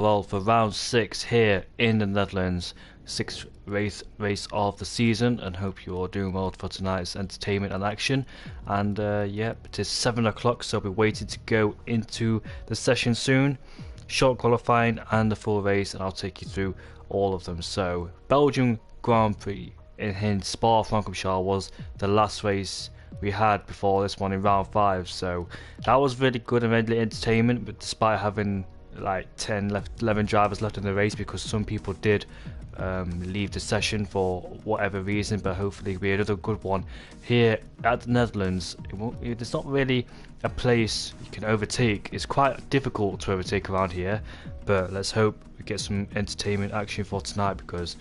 Well, for round six here in the Netherlands, sixth race of the season, and hope you're all doing well for tonight's entertainment and action. And yep, it is 7 o'clock, so we're waiting to go into the session soon. Short qualifying and the full race, and I'll take you through all of them. So, Belgium Grand Prix in Spa-Francorchamps was the last race we had before this one in round 5. So that was really good and really entertainment, but despite having like 11 drivers left in the race, because some people did leave the session for whatever reason, but hopefully it'll be another good one here at the Netherlands. It's not really a place you can overtake. It's quite difficult to overtake around here, but let's hope we get some entertainment action for tonight, because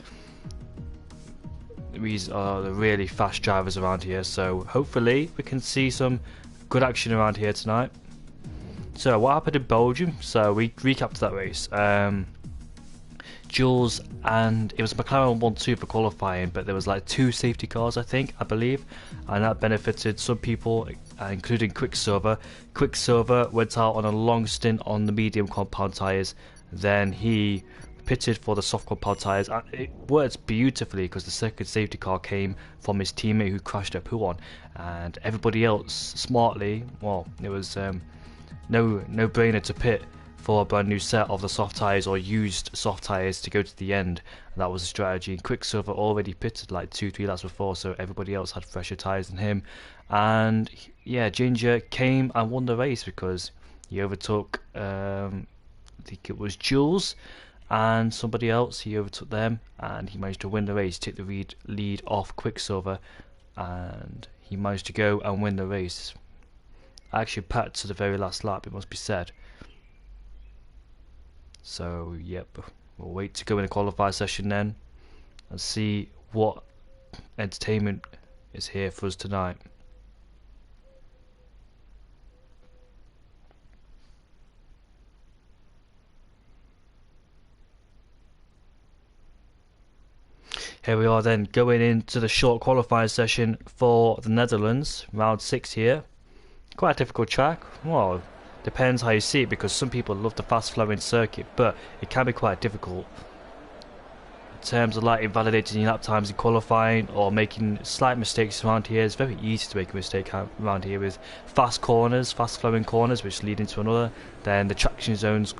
these are the really fast drivers around here, so hopefully we can see some good action around here tonight. So what happened in Belgium? So we recapped that race. Jules, and it was McLaren 1-2 for qualifying, but there was like 2 safety cars, I believe, and that benefited some people, including Quicksilver. Quicksilver went out on a long stint on the medium compound tyres, then he pitted for the soft compound tyres, and it worked beautifully because the second safety car came from his teammate who crashed at Pouan, and everybody else smartly, well, it was no-brainer to pit for a brand new set of the soft tyres, or used soft tyres, to go to the end. And that was the strategy. And Quicksilver already pitted like 2-3 laps before, so everybody else had fresher tyres than him. And yeah, Ginger came and won the race because he overtook, I think it was Jules and somebody else. He overtook them and he managed to win the race, take the lead off Quicksilver, and he managed to go and win the race. Actually packed to the very last lap, it must be said. So yep, we'll wait to go in a qualify session then and see what entertainment is here for us tonight. Here we are then, going into the short qualifying session for the Netherlands, round 6 here. Quite a difficult track. Well, depends how you see it, because some people love the fast flowing circuit, but it can be quite difficult in terms of like invalidating your lap times in qualifying or making slight mistakes around here. It's very easy to make a mistake around here with fast corners, fast flowing corners which lead into another, then the traction zones,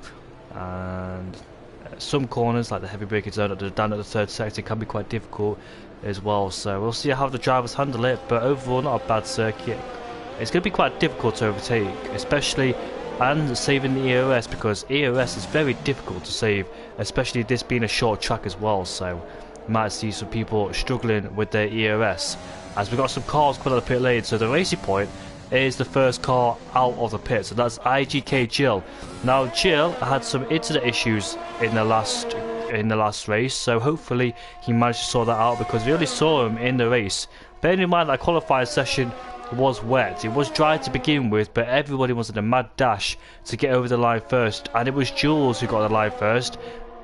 and some corners like the heavy braking zone down at the third sector can be quite difficult as well. So we'll see how the drivers handle it, but overall not a bad circuit. It's going to be quite difficult to overtake, especially and saving the EOS, because EOS is very difficult to save, especially this being a short track as well. So you might see some people struggling with their EOS, as we've got some cars coming out of the pit lane. So the Racing Point is the first car out of the pit, so that's IGK Jill. Now Jill had some internet issues in the last race, so hopefully he managed to sort that out, because we only saw him in the race. Bearing in mind that qualifying session was wet, it was dry to begin with, but everybody was in a mad dash to get over the line first, and it was Jules who got the line first,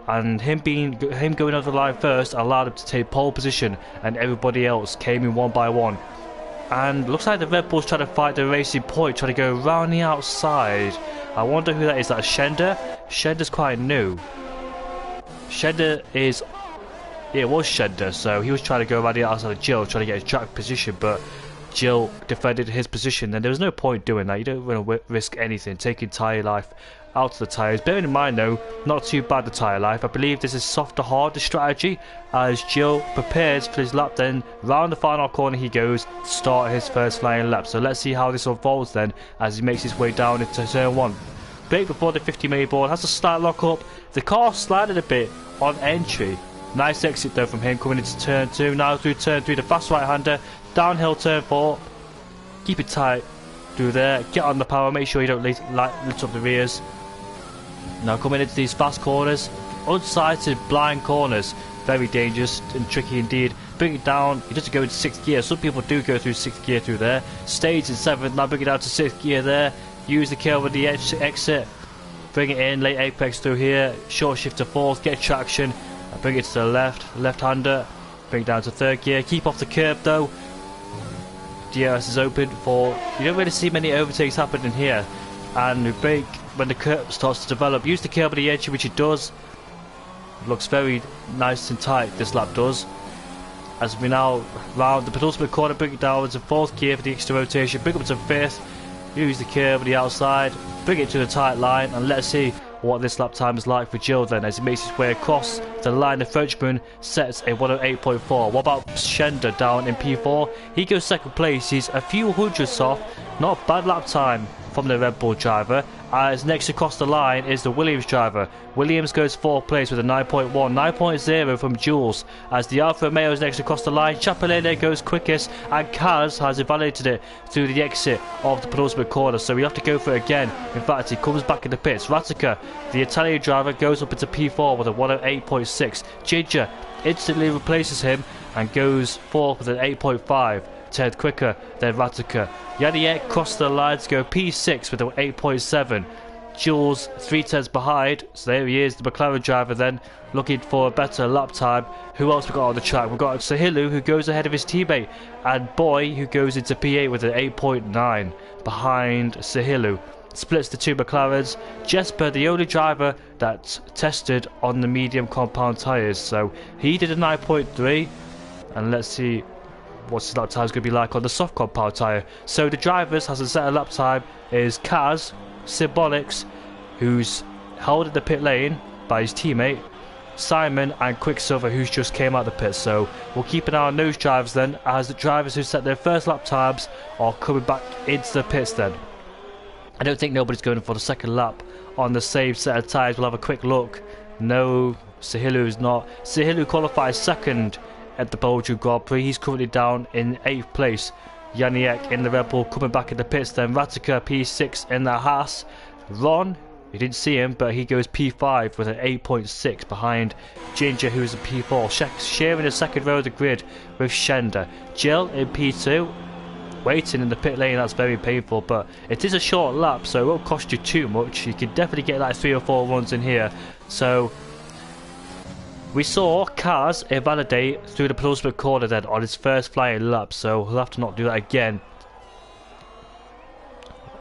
and him going over the line first allowed him to take pole position, and everybody else came in one by one. And looks like the Red Bull's trying to fight the Racing Point, trying to go around the outside. I wonder who that is. That Shender? Shender's quite new. Shender is... yeah, it was Shender, so he was trying to go around the outside of Jill, trying to get his track position, but Jill defended his position, and there was no point doing that. You don't want to risk anything, taking tyre life out of the tyres. Bearing in mind though, not too bad the tyre life. I believe this is softer harder strategy, as Jill prepares for his lap, then round the final corner he goes to start his first flying lap. So let's see how this unfolds then as he makes his way down into turn 1. Brake before the 50mm board, has a slight lock up. The car slided a bit on entry. Nice exit though from him coming into turn 2. Now through turn 3, the fast right hander, downhill turn 4. Keep it tight through there, get on the power, make sure you don't lift up the rears. Now coming into these fast corners, unsighted blind corners, very dangerous and tricky indeed. Bring it down, he doesn't go into 6th gear. Some people do go through 6th gear through there. Stays in 7th, now bring it down to 6th gear there. Use the kill with the exit. Bring it in, late apex through here. Short shift to 4th, get traction. And bring it to the left-hander. Bring it down to 3rd gear. Keep off the curb though. DRS is open for... you don't really see many overtakes happening here. and we brake when the curve starts to develop. Use the curb on the edge, which it does. It looks very nice and tight, this lap does. As we now round the penultimate corner, bring it down to 4th gear for the extra rotation, bring it up to 5th, use the curb on the outside, bring it to the tight line, and let's see what this lap time is like for Jill then, as he makes his way across the line. The Frenchman sets a 108.4. What about Schender down in P4? He goes 2nd place, he's a few hundredths off, not a bad lap time from the Red Bull driver. As next across the line is the Williams driver. Williams goes 4th place with a 9.1, 9.0 from Jules. As the Alfa Romeo is next across the line, Chapelene goes quickest, and Kaz has invalidated it through the exit of the penultimate corner, so we have to go for it again. In fact, he comes back in the pits. Ratica, the Italian driver, goes up into P4 with a 108.6. Ginger instantly replaces him and goes 4th with an 8.5. 10th quicker than Ratica. Yaniek crossed the line to go P6 with an 8.7. Jules 3/10 behind, so there he is, the McLaren driver then, looking for a better lap time. Who else we got on the track? We've got Sahilu, who goes ahead of his teammate, and Boy, who goes into P8 with an 8.9 behind Sahilu. Splits the 2 McLarens. Jesper, the only driver that's tested on the medium compound tyres, so he did a 9.3, and let's see what's his lap time is going to be like on the soft compound tyre. So the drivers has a set of lap time is Kaz, Symbolics, who's held in the pit lane by his teammate, Simon, and Quicksilver, who's just came out of the pit. So we'll keep an eye on those drivers then, as the drivers who set their first lap times are coming back into the pits then. I don't think nobody's going for the second lap on the same set of tyres. We'll have a quick look. No, Sahilu is not. Sahilu qualifies 2nd at the Belgian Grand Prix. He's currently down in 8th place. Yaniek in the Red Bull coming back in the pits then. Ratica P6 in the Haas. Ron, you didn't see him, but he goes P5 with an 8.6 behind Ginger, who's a P4. Sharing the 2nd row of the grid with Schender. Jill in P2. Waiting in the pit lane, that's very painful, but it is a short lap, so it won't cost you too much. You can definitely get like 3 or 4 runs in here. So we saw Kaz invalidate through the penultimate corner then on his first flying lap, so he'll have to not do that again.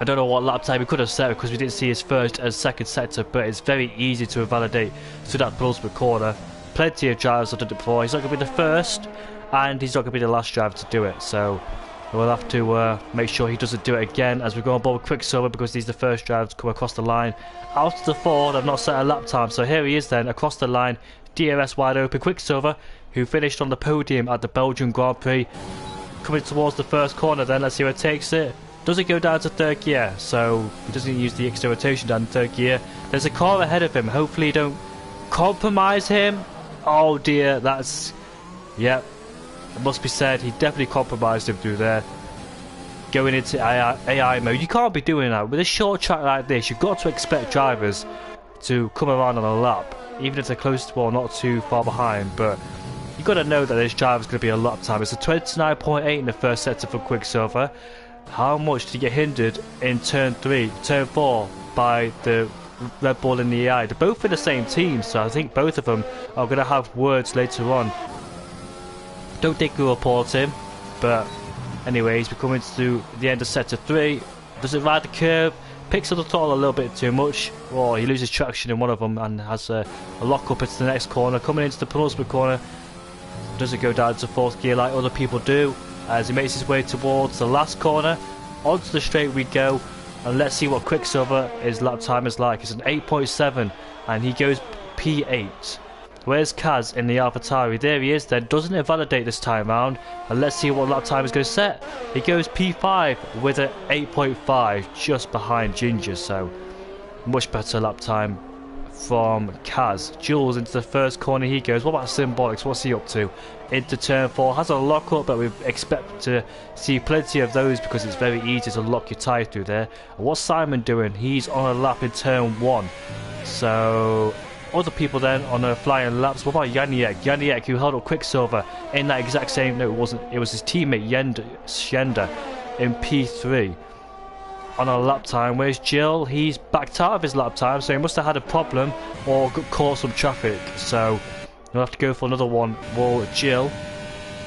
I don't know what lap time he could have set because we didn't see his first and second sector, but it's very easy to invalidate through that penultimate corner. Plenty of drivers have done it before. He's not going to be the first, and he's not going to be the last driver to do it, so we'll have to make sure he doesn't do it again as we go on board with Quicksilver, because he's the first driver to come across the line. Out of the 4, they've not set a lap time, so here he is then across the line. DRS wide open. Quicksilver, who finished on the podium at the Belgian Grand Prix, coming towards the first corner then. Let's see where it takes it. Does it go down to 3rd gear? So he doesn't use the extra rotation down to 3rd gear. There's a car ahead of him. Hopefully you don't compromise him. Oh dear, that's... Yep. It must be said, he definitely compromised him through there. Going into AI mode. You can't be doing that. With a short track like this, you've got to expect drivers to come around on a lap, even if they're close to or not too far behind. But you've got to know that this driver's going to be a lap time. It's a 29.8 in the first sector for Quicksilver. How much did he get hindered in turn 4 by the Red Bull and the AI? They're both in the same team, so I think both of them are going to have words later on. Don't think we'll report him, but anyways, we're coming to the end of sector 3. Does it ride the curve? Picks up the throttle a little bit too much. Oh, he loses traction in one of them and has a lock up into the next corner. Coming into the penultimate corner, does it go down to 4th gear like other people do? As he makes his way towards the last corner, onto the straight we go, and let's see what Quicksilver his lap time is like. It's an 8.7 and he goes P8. Where's Kaz in the AlphaTauri? There he is then. Doesn't invalidate this time round. And let's see what lap time is going to set. He goes P5 with an 8.5, just behind Ginger. So much better lap time from Kaz. Jules into the first corner he goes. What about Symbolics? What's he up to? Into turn 4. Has a lock up, but we expect to see plenty of those because it's very easy to lock your tyre through there. And what's Simon doing? He's on a lap in turn 1. So other people then on the flying laps. What about Yaniek? Yaniek, who held up Quicksilver in that exact same... No, it wasn't. It was his teammate Schender in P3 on a lap time. Where's Jill? He's backed out of his lap time, so he must have had a problem or got caught some traffic. So we'll have to go for another one. Well, Jill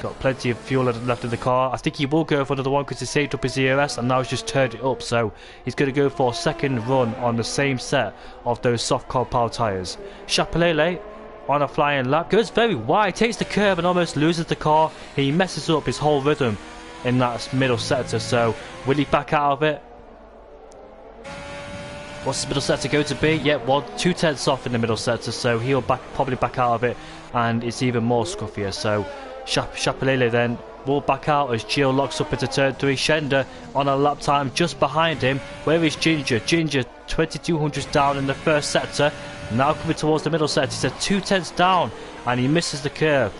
Got plenty of fuel left in the car. I think he will go for another one because he saved up his ERS and now he's just turned it up. So he's going to go for a second run on the same set of those soft compound tyres. Chapelele on a flying lap goes very wide, takes the curve and almost loses the car. He messes up his whole rhythm in that middle sector. So will he back out of it? What's the middle sector going to be? Yep, well, 2/10 off in the middle sector, so he'll probably back out of it, and it's even more scuffier. So Chapelele then will back out as Gio locks up into turn 3. Shender on a lap time just behind him. Where is Ginger? Ginger 2200s down in the first sector, now coming towards the middle sector. He's at 2/10 down, and he misses the curve.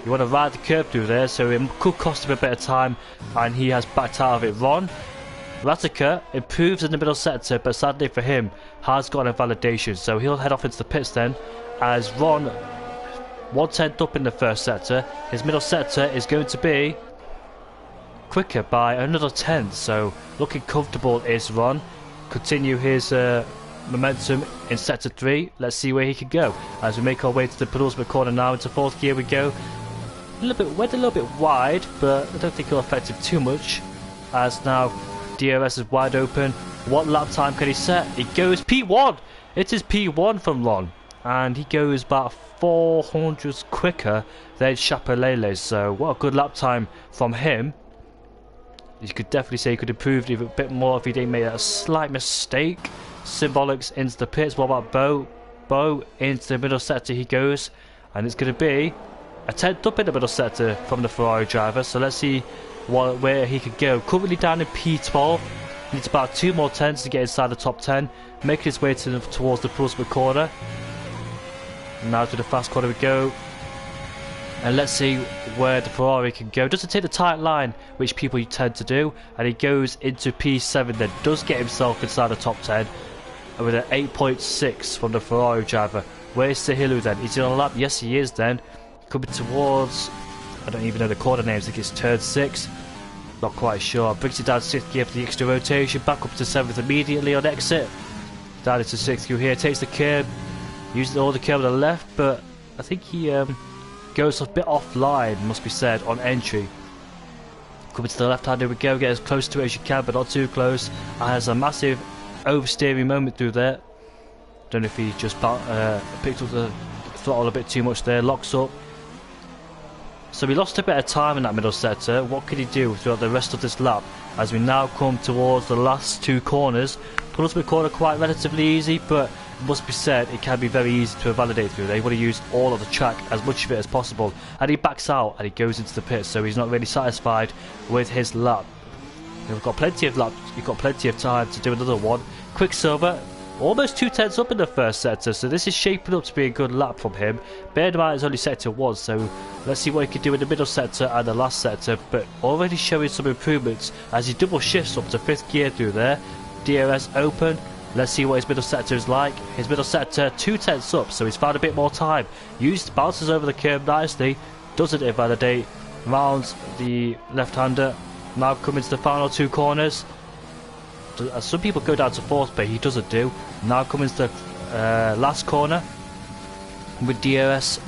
You want to ride the curve through there, so it could cost him a bit of time, and he has backed out of it. Ron Ratiker improves in the middle sector, but sadly for him has got a validation, so he'll head off into the pits then, as Ron 1/10 up in the first sector. His middle sector is going to be quicker by another 10, so looking comfortable is Ron. Continue his momentum in sector 3. Let's see where he can go as we make our way to the penultimate corner now. Into 4th gear we go. Went a little bit wide, but I don't think it'll affect him too much, as now DRS is wide open. What lap time can he set? He goes P1. It is P1 from Ron, and he goes about 400s quicker than Chapelele. So what a good lap time from him. You could definitely say he could improve even a bit more if he didn't make a slight mistake. Symbolics into the pits. What about Bo? Bo into the middle sector he goes, and it's going to be a 10th up in the middle sector from the Ferrari driver. So let's see where he could go. Currently down in P12. Needs about 2 more 10s to get inside the top 10. Making his way towards the penultimate corner. Now to the fast corner we go. And let's see where the Ferrari can go. Doesn't take the tight line, which people tend to do. And he goes into P7 then. Does get himself inside the top 10. With an 8.6 from the Ferrari driver. Where's Sahilu then? Is he on a lap? Yes he is then. Coming towards, I don't even know the corner names. I think it's turn 6. Not quite sure. Brings it down to 6th gear for the extra rotation. Back up to 7th immediately on exit. Down into 6th gear here. Takes the curb. Uses all the curb on the left, but I think he goes a bit offline, must be said, on entry. Coming to the left hand, here we go. Get as close to it as you can, but not too close. And has a massive oversteering moment through there. Don't know if he just picked up the throttle a bit too much there. Locks up. So we lost a bit of time in that middle sector. What can he do throughout the rest of this lap as we now come towards the last 2 corners? Penultimate corner quite relatively easy, but it must be said it can be very easy to validate through. They want to use all of the track, as much of it as possible, and he backs out and he goes into the pits, so he's not really satisfied with his lap. We've got plenty of laps. You've got plenty of time to do another one. Quicksilver. Almost 2/10 up in the first sector, so this is shaping up to be a good lap from him. Bear in mind it's only sector 1, so let's see what he can do in the middle sector and the last sector, but already showing some improvements as he double shifts up to 5th gear through there. DRS open. Let's see what his middle sector is like. His middle sector 2/10 up, so he's found a bit more time. Bounces over the curb nicely, doesn't invalidate, rounds the left-hander. Now coming to the final 2 corners. Some people go down to 4th, but he doesn't do. Now coming to the last corner with DRS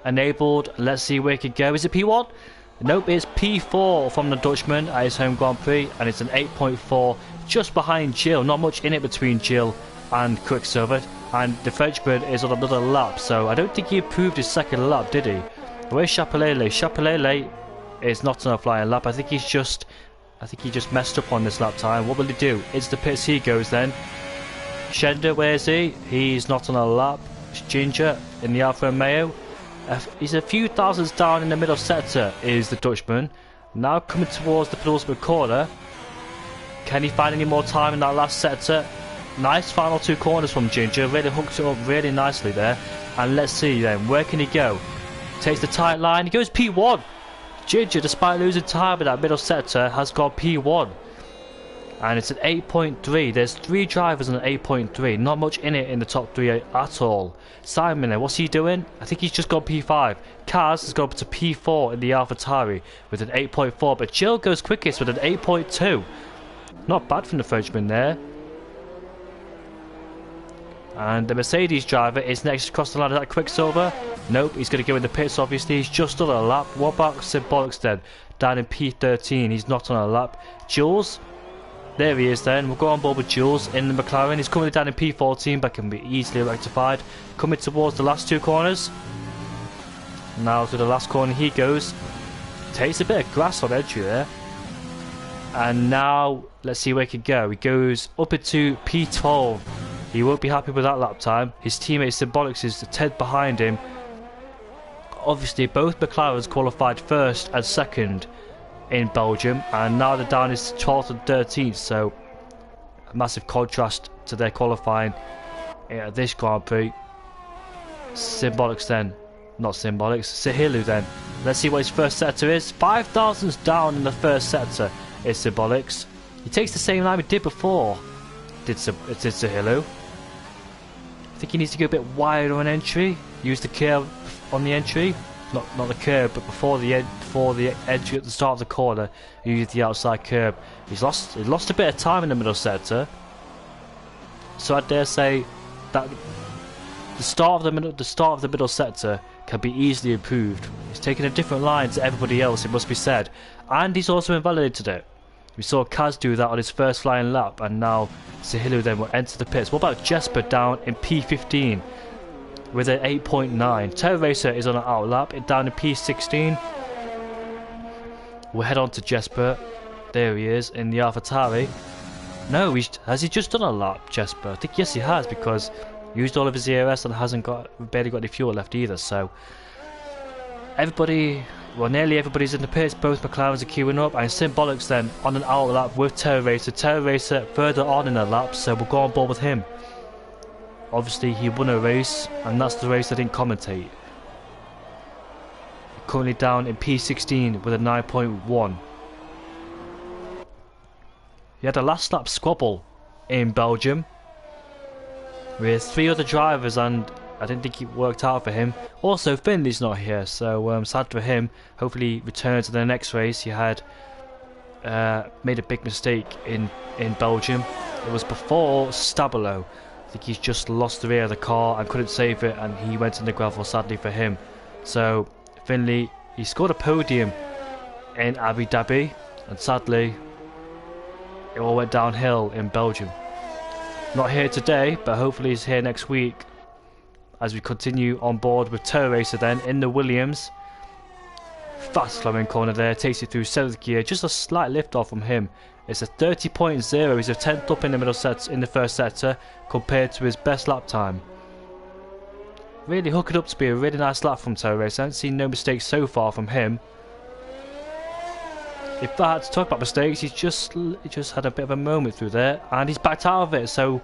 enabled. Let's see where he can go. Is it P1? Nope, it's P4 from the Dutchman at his home Grand Prix, and it's an 8.4 just behind Jill. Not much in it between Jill and Quicksilver, and the Frenchman is on another lap, so I don't think he improved his second lap, did he? Where's Chapelele? Chapelele is not on a flying lap. I think he just messed up on this lap time. What will he do? It's the pits he goes then. Shender, where is he? He's not on a lap. It's Ginger in the Alfa Romeo. He's a few thousands down in the middle sector is the Dutchman. Now coming towards the penultimate corner. Can he find any more time in that last sector? Nice final 2 corners from Ginger. Really hooked it up really nicely there. And let's see then, where can he go? Takes the tight line. He goes P1. Ginger, despite losing time in that middle sector, has got P1. And it's an 8.3. There's 3 drivers on an 8.3. Not much in it in the top 3 at all. Simon, what's he doing? I think he's just got P5. Kaz has gone up to P4 in the AlphaTauri with an 8.4. But Jill goes quickest with an 8.2. Not bad from the Frenchman there. And the Mercedes driver is next across the line. Is that Quicksilver? Nope, he's going to go in the pits, obviously. He's just on a lap. What about Symbolics then? Down in P13, he's not on a lap. Jules? There he is then. We'll go on board with Jules in the McLaren. He's coming down in P14, but can be easily rectified. Coming towards the last two corners. Now to the last corner he goes. Takes a bit of grass on entry there. And now, let's see where he can go. He goes up into P12. He won't be happy with that lap time. His teammate Symbolics is 10th behind him. Obviously, both McLarens qualified first and second in Belgium, and now they're down is 12th and 13th. So, a massive contrast to their qualifying at this Grand Prix. Symbolics then, not Symbolics, Sahilu then. Let's see what his first sector is. 5,000's down in the first sector is Symbolics. He takes the same line he did before. Did Sahilu. I think he needs to go a bit wider on entry. Use the curve on the entry, not the curve, but before the entry at the start of the corner. Use the outside curve. He's lost a bit of time in the middle sector. So I dare say that the start of the middle sector can be easily improved. He's taken a different line to everybody else, it must be said, and he's also invalidated it. We saw Kaz do that on his first flying lap, and now Sahilu then will enter the pits. What about Jesper down in P15 with an 8.9? Terra Racer is on an out lap, down in P16. We'll head on to Jesper. There he is in the AlphaTauri. No, has he just done a lap, Jesper? I think yes he has, because he used all of his ERS and barely got any fuel left either. So nearly everybody's in the pits. Both McLarens are queuing up, and Symbolics then on an out lap with Terra Racer. Terra Racer further on in a lap, so we'll go on board with him. Obviously he won a race, and that's the race I didn't commentate. Currently down in P16 with a 9.1. He had a last lap squabble in Belgium with 3 other drivers, and I didn't think it worked out for him. Also, Finley's not here, so sad for him. Hopefully he returns to the next race. He had made a big mistake in Belgium. It was before Stabilo. I think he's just lost the rear of the car and couldn't save it, and he went in the gravel, sadly for him. So Finley, he scored a podium in Abu Dhabi, and sadly it all went downhill in Belgium. Not here today, but hopefully he's here next week as we continue on board with Terra Racer then in the Williams. Fast flowing corner there, takes it through 7th gear, just a slight lift off from him. It's a 30.0, he's a 10th up in the middle sets in the first sector compared to his best lap time. Really hooking up to be a really nice lap from Terra Racer. I haven't seen no mistakes so far from him. If I had to talk about mistakes, he just had a bit of a moment through there, and he's backed out of it, so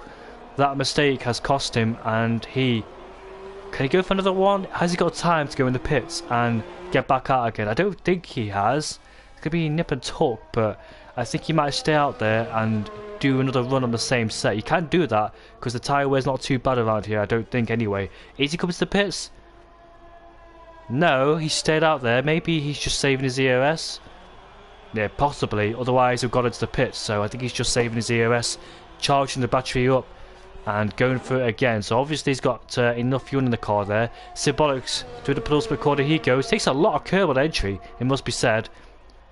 that mistake has cost him. And can he go for another one? Has he got time to go in the pits and get back out again? I don't think he has. It's going to be nip and tuck, but I think he might stay out there and do another run on the same set. You can do that because the tyre wear's not too bad around here, I don't think anyway. Is he coming to the pits? No, he stayed out there. Maybe he's just saving his ERS. Yeah, possibly. Otherwise, he'll got into the pits. So I think he's just saving his ERS, charging the battery up, and going for it again. So obviously he's got enough fuel in the car there. Symbolics through the penultimate corner he goes. Takes a lot of curb on entry, it must be said,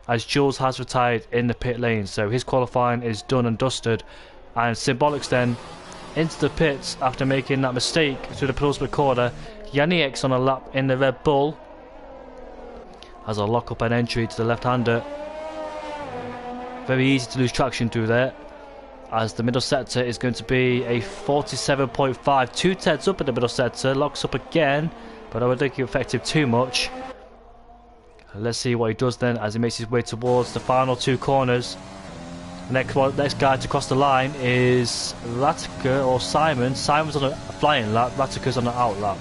as Jules has retired in the pit lane. So his qualifying is done and dusted. And Symbolics then into the pits after making that mistake through the penultimate corner. Yanni X on a lap in the Red Bull has a lock up and entry to the left-hander. Very easy to lose traction through there, as the middle sector is going to be a 47.5. 2 tenths up in the middle sector, locks up again, but I don't think it affected too much. Let's see what he does then as he makes his way towards the final 2 corners. Next guy to cross the line is Ratke or Simon. Simon's on a flying lap, Ratke's on an out lap.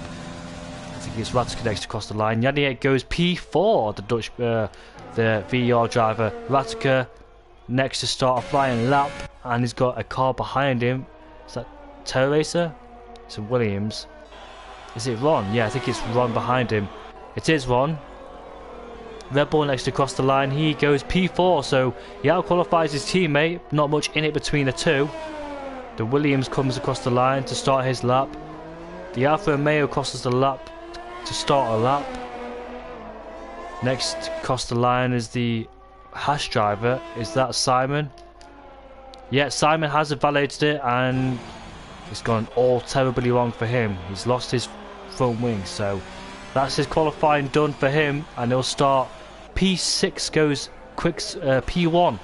I think it's Ratke next to cross the line. Yannick goes P4, the Dutch, the VR driver. Ratke next to start a flying lap, and he's got a car behind him. Is that Terra Racer? It's a Williams. Is it Ron? Yeah, I think it's Ron behind him. It is Ron. Red Bull next to cross the line. He goes P4, so he out-qualifies his teammate. Not much in it between the two. The Williams comes across the line to start his lap. The Alfa Romeo crosses the lap to start a lap. Next across the line is the Haas driver. Is that Simon? Yeah, Simon has validated it, and it's gone all terribly wrong for him. He's lost his front wing, so that's his qualifying done for him, and he'll start. P6 goes P1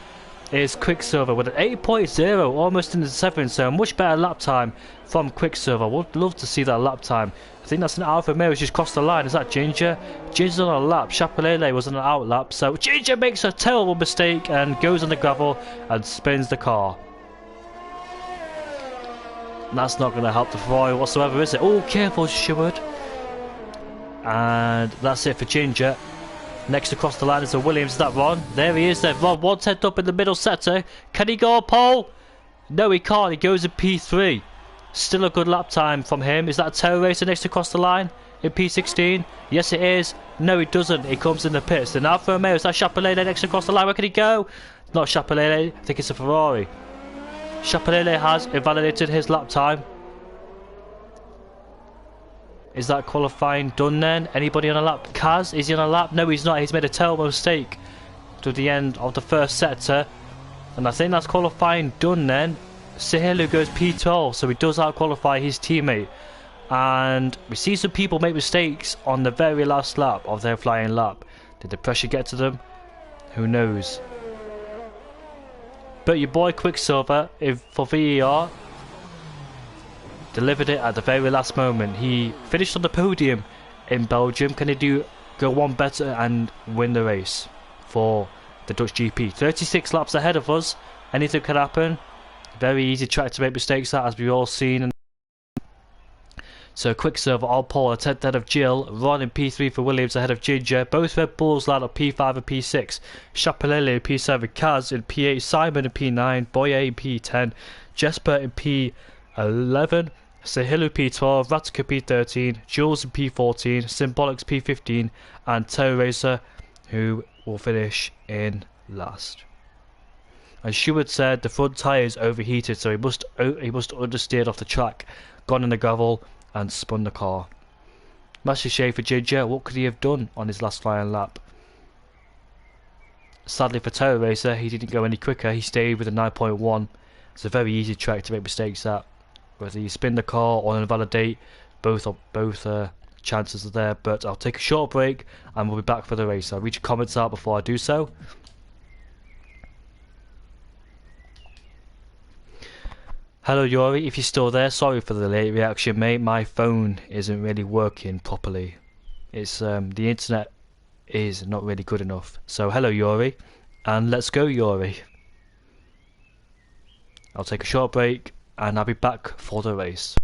is Quicksilver with an 8.0, almost in the 7th, so a much better lap time from Quicksilver. I would love to see that lap time. I think that's an Alfa Romeo who's just crossed the line. Is that Ginger? Ginger's on a lap. Chapelele was on an out lap, so Ginger makes a terrible mistake and goes on the gravel and spins the car. And that's not going to help the Ferrari whatsoever, is it? Oh, careful, Stewart. And that's it for Ginger. Next across the line is the Williams. Is that Ron? There he is then. Ron, 1/10 up in the middle sector. Can he go on pole? No, he can't. He goes in P3. Still a good lap time from him. Is that a Terror Racer next across the line in P16? Yes, it is. No, he doesn't. He comes in the pits. Then Alfa Romeo. Is that Chapelele next across the line? Where can he go? Not Chapelele. I think it's a Ferrari. Chapelele has invalidated his lap time. Is that qualifying done then? Anybody on a lap? Kaz, is he on a lap? No, he's not. He's made a terrible mistake to the end of the first sector. And I think that's qualifying done then. Sihilu goes P12, so he does out-qualify his teammate. And we see some people make mistakes on the very last lap of their flying lap. Did the pressure get to them? Who knows? But your boy Quicksilver, for VER, delivered it at the very last moment. He finished on the podium in Belgium. Can he go one better and win the race for the Dutch GP? 36 laps ahead of us. Anything can happen. Very easy track to make mistakes at, as we've all seen. So Quicksilver on pole, a 10th ahead of Jill. Ron in P3 for Williams ahead of Ginger. Both Red Bulls line up P5 and P6. Chapelele in P7. Kaz in P8. Simon in P9. Boye in P10. Jesper in P11. Sihilu P12. Ratica P13. Jules in P14. Symbolics P15. And Terror Racer, who will finish in last. And Stewart said the front tyre is overheated, so he must understeered off the track, gone in the gravel, and spun the car. Massive shame for Ginger. What could he have done on his last flying lap? Sadly for Terror Racer, he didn't go any quicker. He stayed with a 9.1. It's a very easy track to make mistakes at. Whether you spin the car or invalidate, both chances are there. But I'll take a short break and we'll be back for the race. I'll read your comments out before I do so. Hello Yuri, if you're still there, sorry for the late reaction mate, my phone isn't really working properly. It's the internet is not really good enough. So hello Yuri, and let's go Yuri. I'll take a short break and I'll be back for the race.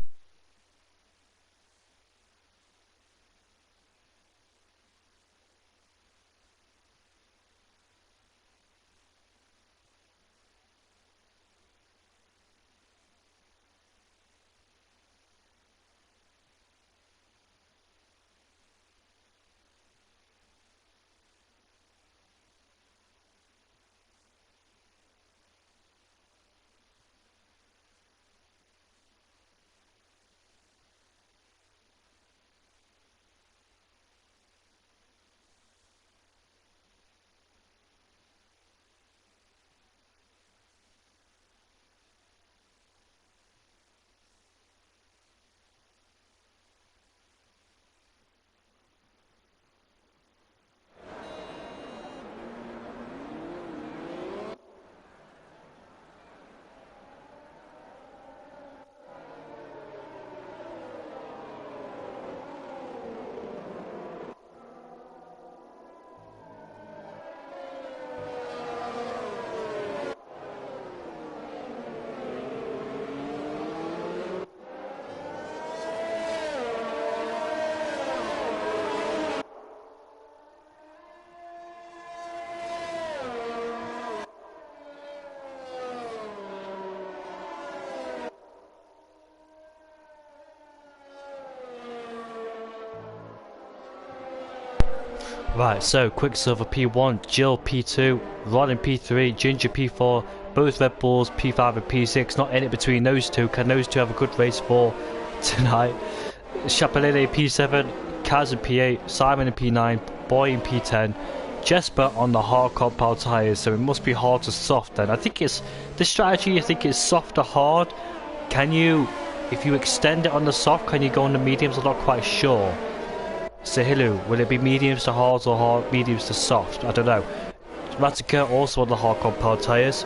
Right, so Quicksilver P1, Jill P2, Ron in P3, Ginger P4, both Red Bulls, P5 and P6, not in it between those two. Can those two have a good race for tonight? Chapelele P7, Kaz in P8, Simon in P9, Boy in P10, Jesper on the hard compound tyres, so it must be hard to soft then. I think it's the strategy, I think it's soft to hard. Can you, if you extend it on the soft, can you go on the mediums? I'm not quite sure. Sahilu, will it be mediums to hards or hard mediums to soft? I don't know. Ratica also on the hard compound tyres.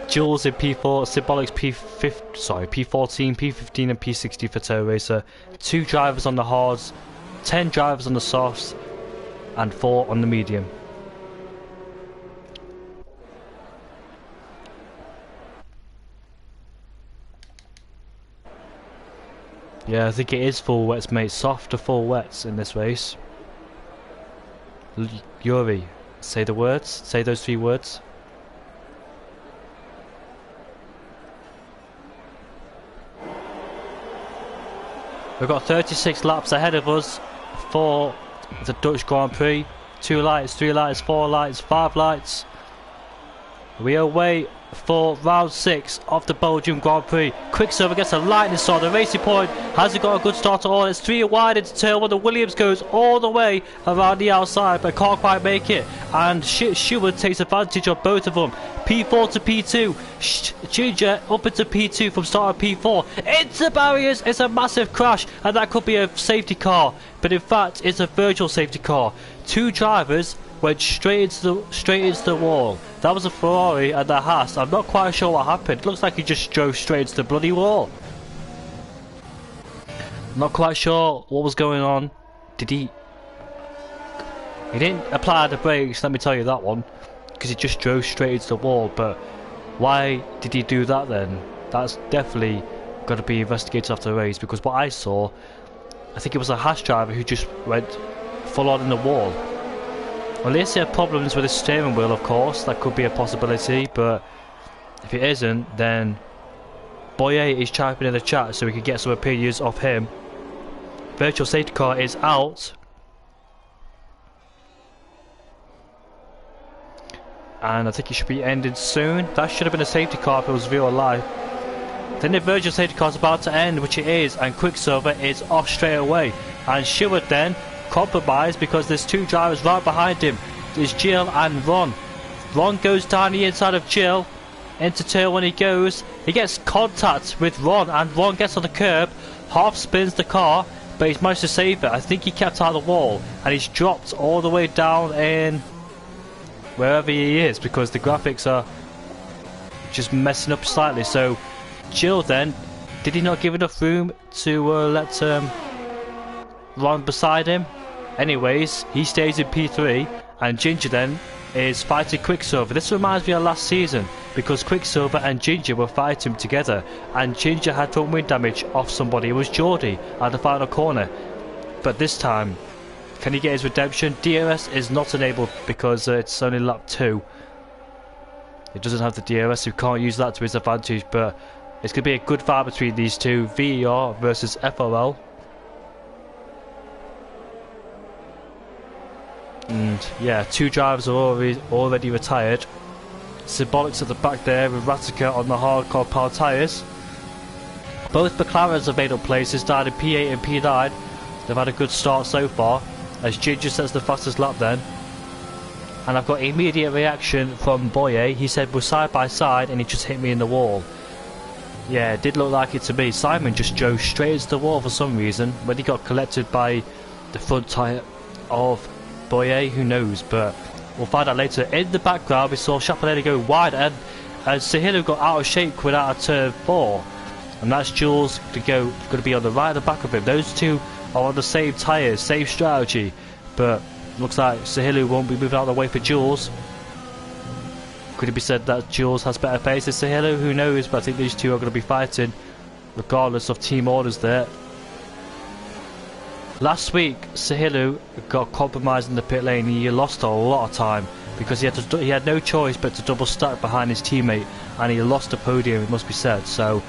Jules in P4, Symbolics P14, P15 and P60 for Tow Racer. 2 drivers on the hards, 10 drivers on the softs, and 4 on the medium. Yeah, I think it is full wets, mate. Soft to full wets in this race. Yuri, say the words. Say those 3 words. We've got 36 laps ahead of us for the Dutch Grand Prix. 2 lights, 3 lights, 4 lights, 5 lights. We are away for round 6 of the Belgium Grand Prix. Quicksilver gets a lightning start. The Racing Point hasn't got a good start at all. It's 3 wide into turn 1. The Williams goes all the way around the outside but can't quite make it. And Stewart takes advantage of both of them. P4 to P2. Ginger up into P2 from start of P4. Into barriers. It's a massive crash and that could be a safety car. But in fact it's a virtual safety car. 2 drivers went straight into the wall. That was a Ferrari and a Haas. I'm not quite sure what happened. It looks like he just drove straight into the bloody wall. Not quite sure what was going on. He didn't apply the brakes, let me tell you that one, because he just drove straight into the wall. But why did he do that then? That's definitely got to be investigated after the race, because what I saw, I think it was a Haas driver who just went full on in the wall. Unless he had problems with his steering wheel, of course, that could be a possibility, but if it isn't, then Boye is typing in the chat so we can get some opinions of him. Virtual safety car is out. And I think it should be ending soon. That should have been a safety car if it was real life. Then the virtual safety car is about to end, which it is, and Quicksilver is off straight away. And Stewart then compromised because there's 2 drivers right behind him. There's Jill and Ron. Ron goes down the inside of Jill into turn when he goes. He gets contact with Ron and Ron gets on the curb, half spins the car, but he's managed to save it. I think he kept out of the wall and he's dropped all the way down in wherever he is because the graphics are just messing up slightly. So Jill then, did he not give enough room to let Ron beside him? Anyways, he stays in P3 and Ginger then is fighting Quicksilver. This reminds me of last season because Quicksilver and Ginger were fighting together and Ginger had front wing damage off somebody. It was Geordie at the final corner. But this time, can he get his redemption? DRS is not enabled because it's only lap 2. It doesn't have the DRS, so he can't use that to his advantage, but it's going to be a good fight between these two. VER versus FRL. And yeah, 2 drivers are already retired. Symbolics at the back there with Ratica on the hardcore power tyres. Both McLarens have made up places down in P8 and P9. They've had a good start so far as Ginger sets the fastest lap then. And I've got immediate reaction from Boye. He said we're side by side and he just hit me in the wall. Yeah, it did look like it to me. Simon just drove straight into the wall for some reason when he got collected by the front tyre of Boye, who knows, but we'll find out later. In the background we saw Chapelele go wide and Sahilu got out of shape coming out of turn 4, and that's Jules going to be on the right at the back of him. Those two are on the same tyres, same strategy, but looks like Sahilu won't be moving out of the way for Jules. Could it be said that Jules has better pace than Sahilu? Who knows, but I think these two are going to be fighting regardless of team orders there. Last week, Sahilu got compromised in the pit lane. He lost a lot of time. because he had no choice but to double stack behind his teammate, and he lost the podium, it must be said. So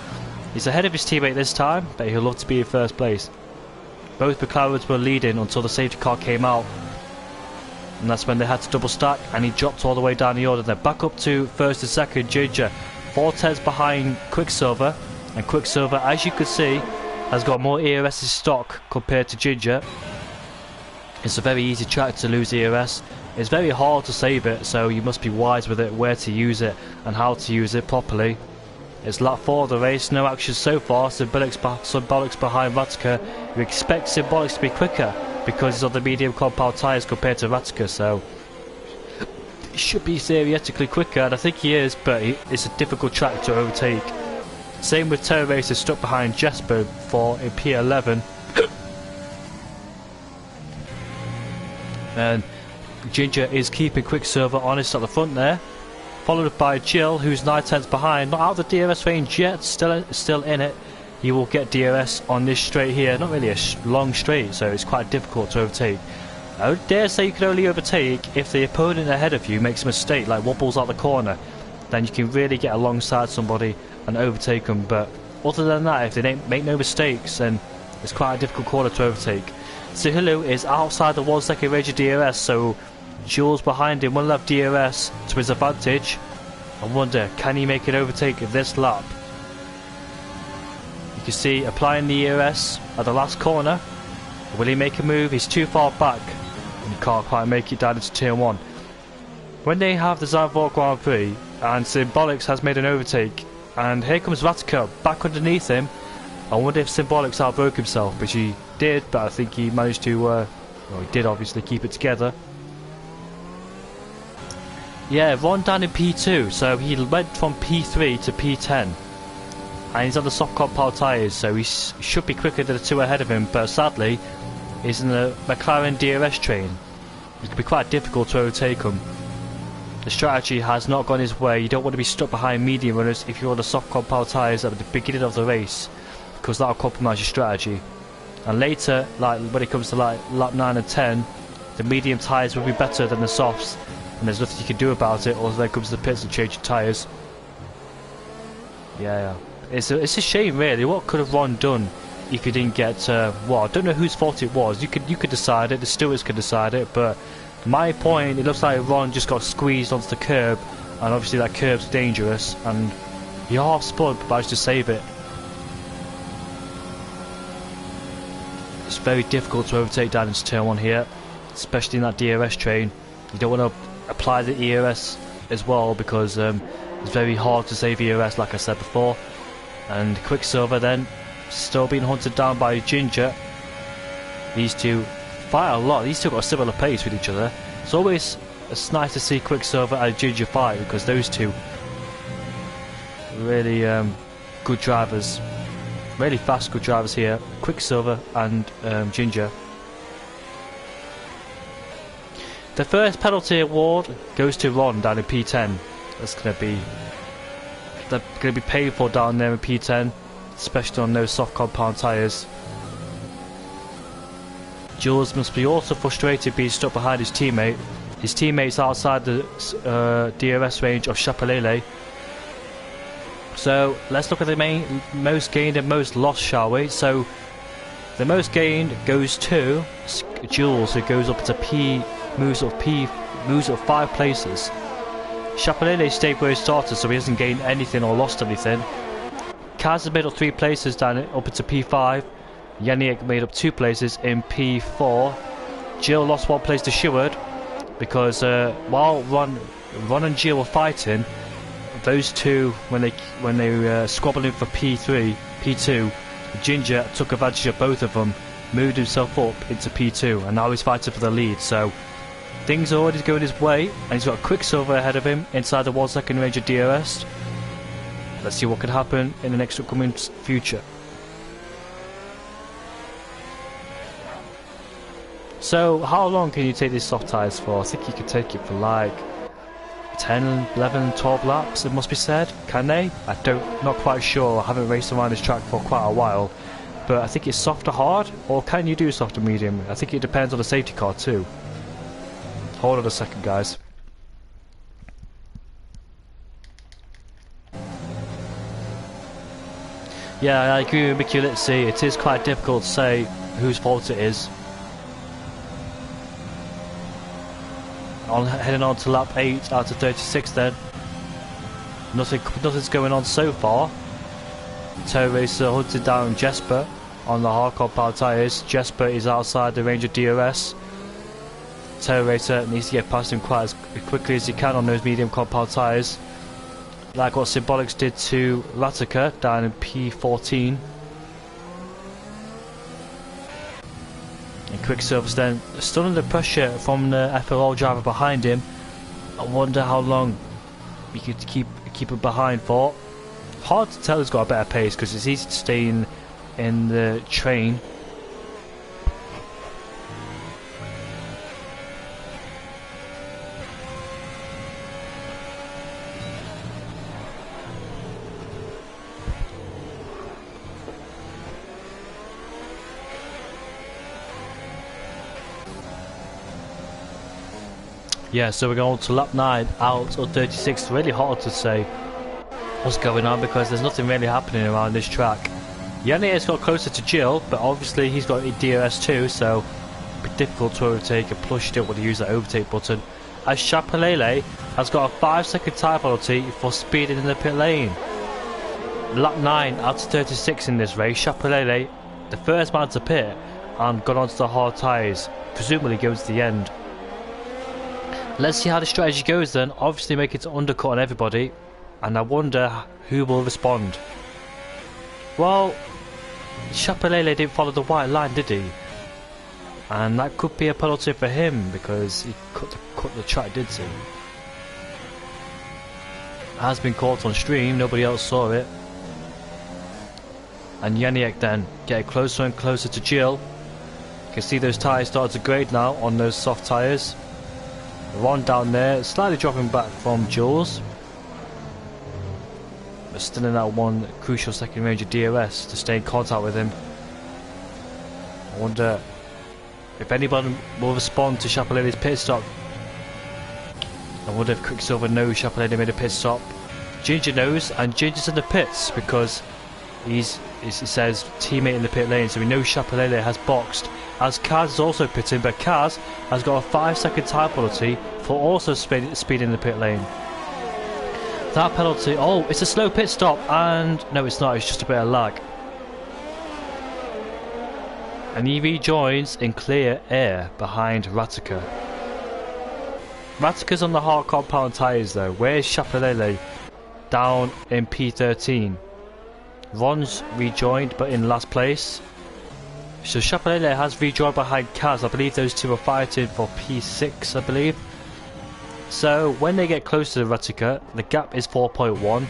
he's ahead of his teammate this time, but he'll love to be in first place. Both McLarens were leading until the safety car came out, and that's when they had to double stack, and he dropped all the way down the order. Then back up to first and second, Ginger. 4 tenths behind Quicksilver, and Quicksilver, as you could see, has got more ERS stock compared to Ginger. It's a very easy track to lose ERS. It's very hard to save it, so you must be wise with it, where to use it and how to use it properly. It's lap 4 of the race, no action so far. Symbolics behind Ratica. You expect Symbolics to be quicker because he's on the medium compound tyres compared to Ratica, so he should be theoretically quicker, and I think he is, but it's a difficult track to overtake. Same with Terra Racer, stuck behind Jesper in P11. And Ginger is keeping Quicksilver honest at the front there, followed by Jill, who's 9 tenths behind, not out of the DRS range yet, still in it. He will get DRS on this straight here, not really a long straight, so it's quite difficult to overtake. I would dare say you can only overtake if the opponent ahead of you makes a mistake, like wobbles out the corner. Then you can really get alongside somebody and overtake them, but other than that, if they don't make no mistakes, then it's quite a difficult corner to overtake. Sihulu is outside the 1 second range of DRS, so Jules behind him will have DRS to his advantage. I wonder, can he make an overtake in this lap? You can see applying the ERS at the last corner. Will he make a move? He's too far back and he can't quite make it down into turn 1. When they have the Zandvoort Grand Prix and Symbolics has made an overtake, and here comes Ratica back underneath him, I wonder if Symbolics outbroke himself, which he did, but I think he managed to, well, he did obviously keep it together. Yeah, Ron down in P2, so he went from P3 to P10. And he's on the soft compound tyres, so he should be quicker than the 2 ahead of him, but sadly, he's in the McLaren DRS train. It could be quite difficult to overtake him. The strategy has not gone his way. You don't want to be stuck behind medium runners if you're on the soft compound tyres at the beginning of the race, because that will compromise your strategy. And later, like when it comes to like lap 9 and 10, the medium tyres will be better than the softs, and there's nothing you can do about it, or then comes to the pits and change your tyres. Yeah. It's a shame really. What could have Ron done if he didn't get well, I don't know whose fault it was. You could decide it, the stewards could decide it, but my point, it looks like Ron just got squeezed onto the curb, and obviously that curb's dangerous, and he half spun but managed to save it. It's very difficult to overtake down into turn 1 here, especially in that DRS train. You don't want to apply the ERS as well, because it's very hard to save ERS, like I said before. And Quicksilver then still being hunted down by Ginger. These two fight a lot. These two got a similar pace with each other. It's always nice to see Quicksilver and Ginger fight, because those two really good drivers, really fast good drivers here, Quicksilver and Ginger. The first penalty award goes to Ron down in P10. That's going to be painful down there in P10, especially on those soft compound tyres. Jules must be also frustrated being stuck behind his teammate. His teammate's outside the DRS range of Chapelele. So let's look at the most gained and most lost, shall we? So the most gained goes to Jules, who goes up to moves up 5 places. Chapelele stayed where he started, so he hasn't gained anything or lost anything. Kaz has made up 3 places down up into P5. Yannick made up 2 places in P4. Jill lost 1 place to Sherwood, because while Ron and Jill were fighting, those two, when they were squabbling for P2, Ginger took advantage of both of them, moved himself up into P2, and now he's fighting for the lead. So things are already going his way, and he's got Quicksilver ahead of him inside the 1 second range of DRS. Let's see what can happen in the next upcoming future. So how long can you take these soft tyres for? I think you could take it for like 10, 11, 12 laps, it must be said. Can they? Not quite sure. I haven't raced around this track for quite a while, but I think it's soft or hard, or can you do soft or medium? I think it depends on the safety car too. Hold on a second, guys. Yeah, I agree with Mickey Litzy. It is quite difficult to say whose fault it is. Heading on to lap 8 out of 36 then. Nothing's going on so far. Tow Racer hunted down Jesper on the hard compound tyres. Jesper is outside the range of DRS. Tow Racer needs to get past him quite as quickly as he can on those medium compound tyres. Like what Symbolics did to Rattica down in P14. And Quicksilver's then still under pressure from the FRL driver behind him. I wonder how long he could keep it behind for. Hard to tell who's got a better pace because it's easy to stay in the train. Yeah, so we're going to lap 9 out of 36. Really hard to say what's going on because there's nothing really happening around this track. Yanni has got closer to Jill, but obviously he's got a DRS too, so it'll be difficult to overtake, and plus you don't want to use that overtake button. As Chapelele has got a 5-second tyre penalty for speeding in the pit lane. Lap 9 out of 36 in this race. Chapelele, the first man to pit and got onto the hard tyres, presumably goes to the end. Let's see how the strategy goes then. Obviously make it to undercut on everybody, and I wonder who will respond. Well, Chapelele didn't follow the white line, did he? And that could be a penalty for him because he cut the track, did he? Has been caught on stream, nobody else saw it. And Janiek then getting closer and closer to Jill. You can see those tyres start to grade now on those soft tyres. Ron down there, slightly dropping back from Jules. But still in that one crucial second range of DRS to stay in contact with him. I wonder if anyone will respond to Chapelele's pit stop. I wonder if Quicksilver knows Chapelele made a pit stop. Ginger knows, and Ginger's in the pits because he says teammate in the pit lane, so we know Chapelele has boxed. As Kaz is also pitting, but Kaz has got a 5-second tyre penalty for also speeding in the pit lane. That penalty, oh, it's a slow pit stop, and no it's not, it's just a bit of lag. And he rejoins in clear air behind Rattica. Rattica's on the hard compound tyres though. Where's Chapelele? Down in P13. Ron's rejoined but in last place. So Chapelele has rejoined behind Kaz. I believe those two are fighting for P6, I believe. So when they get close to Rattica, the gap is 4.1.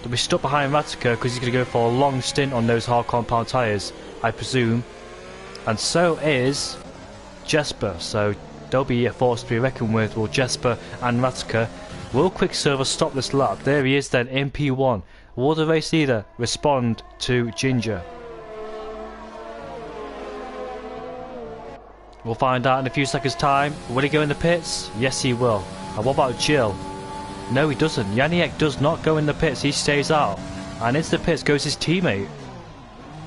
They'll be stuck behind Rattica because he's going to go for a long stint on those hard compound tyres, I presume. And so is Jesper. So they'll be a force to be reckoned with. Will Jesper and Rattica? Will Quicksilver stop this lap? There he is then in P1. Will the race leader respond to Ginger? We'll find out in a few seconds time. Will he go in the pits? Yes he will. And what about Jill? No he doesn't. Janiek does not go in the pits, he stays out. And into the pits goes his teammate.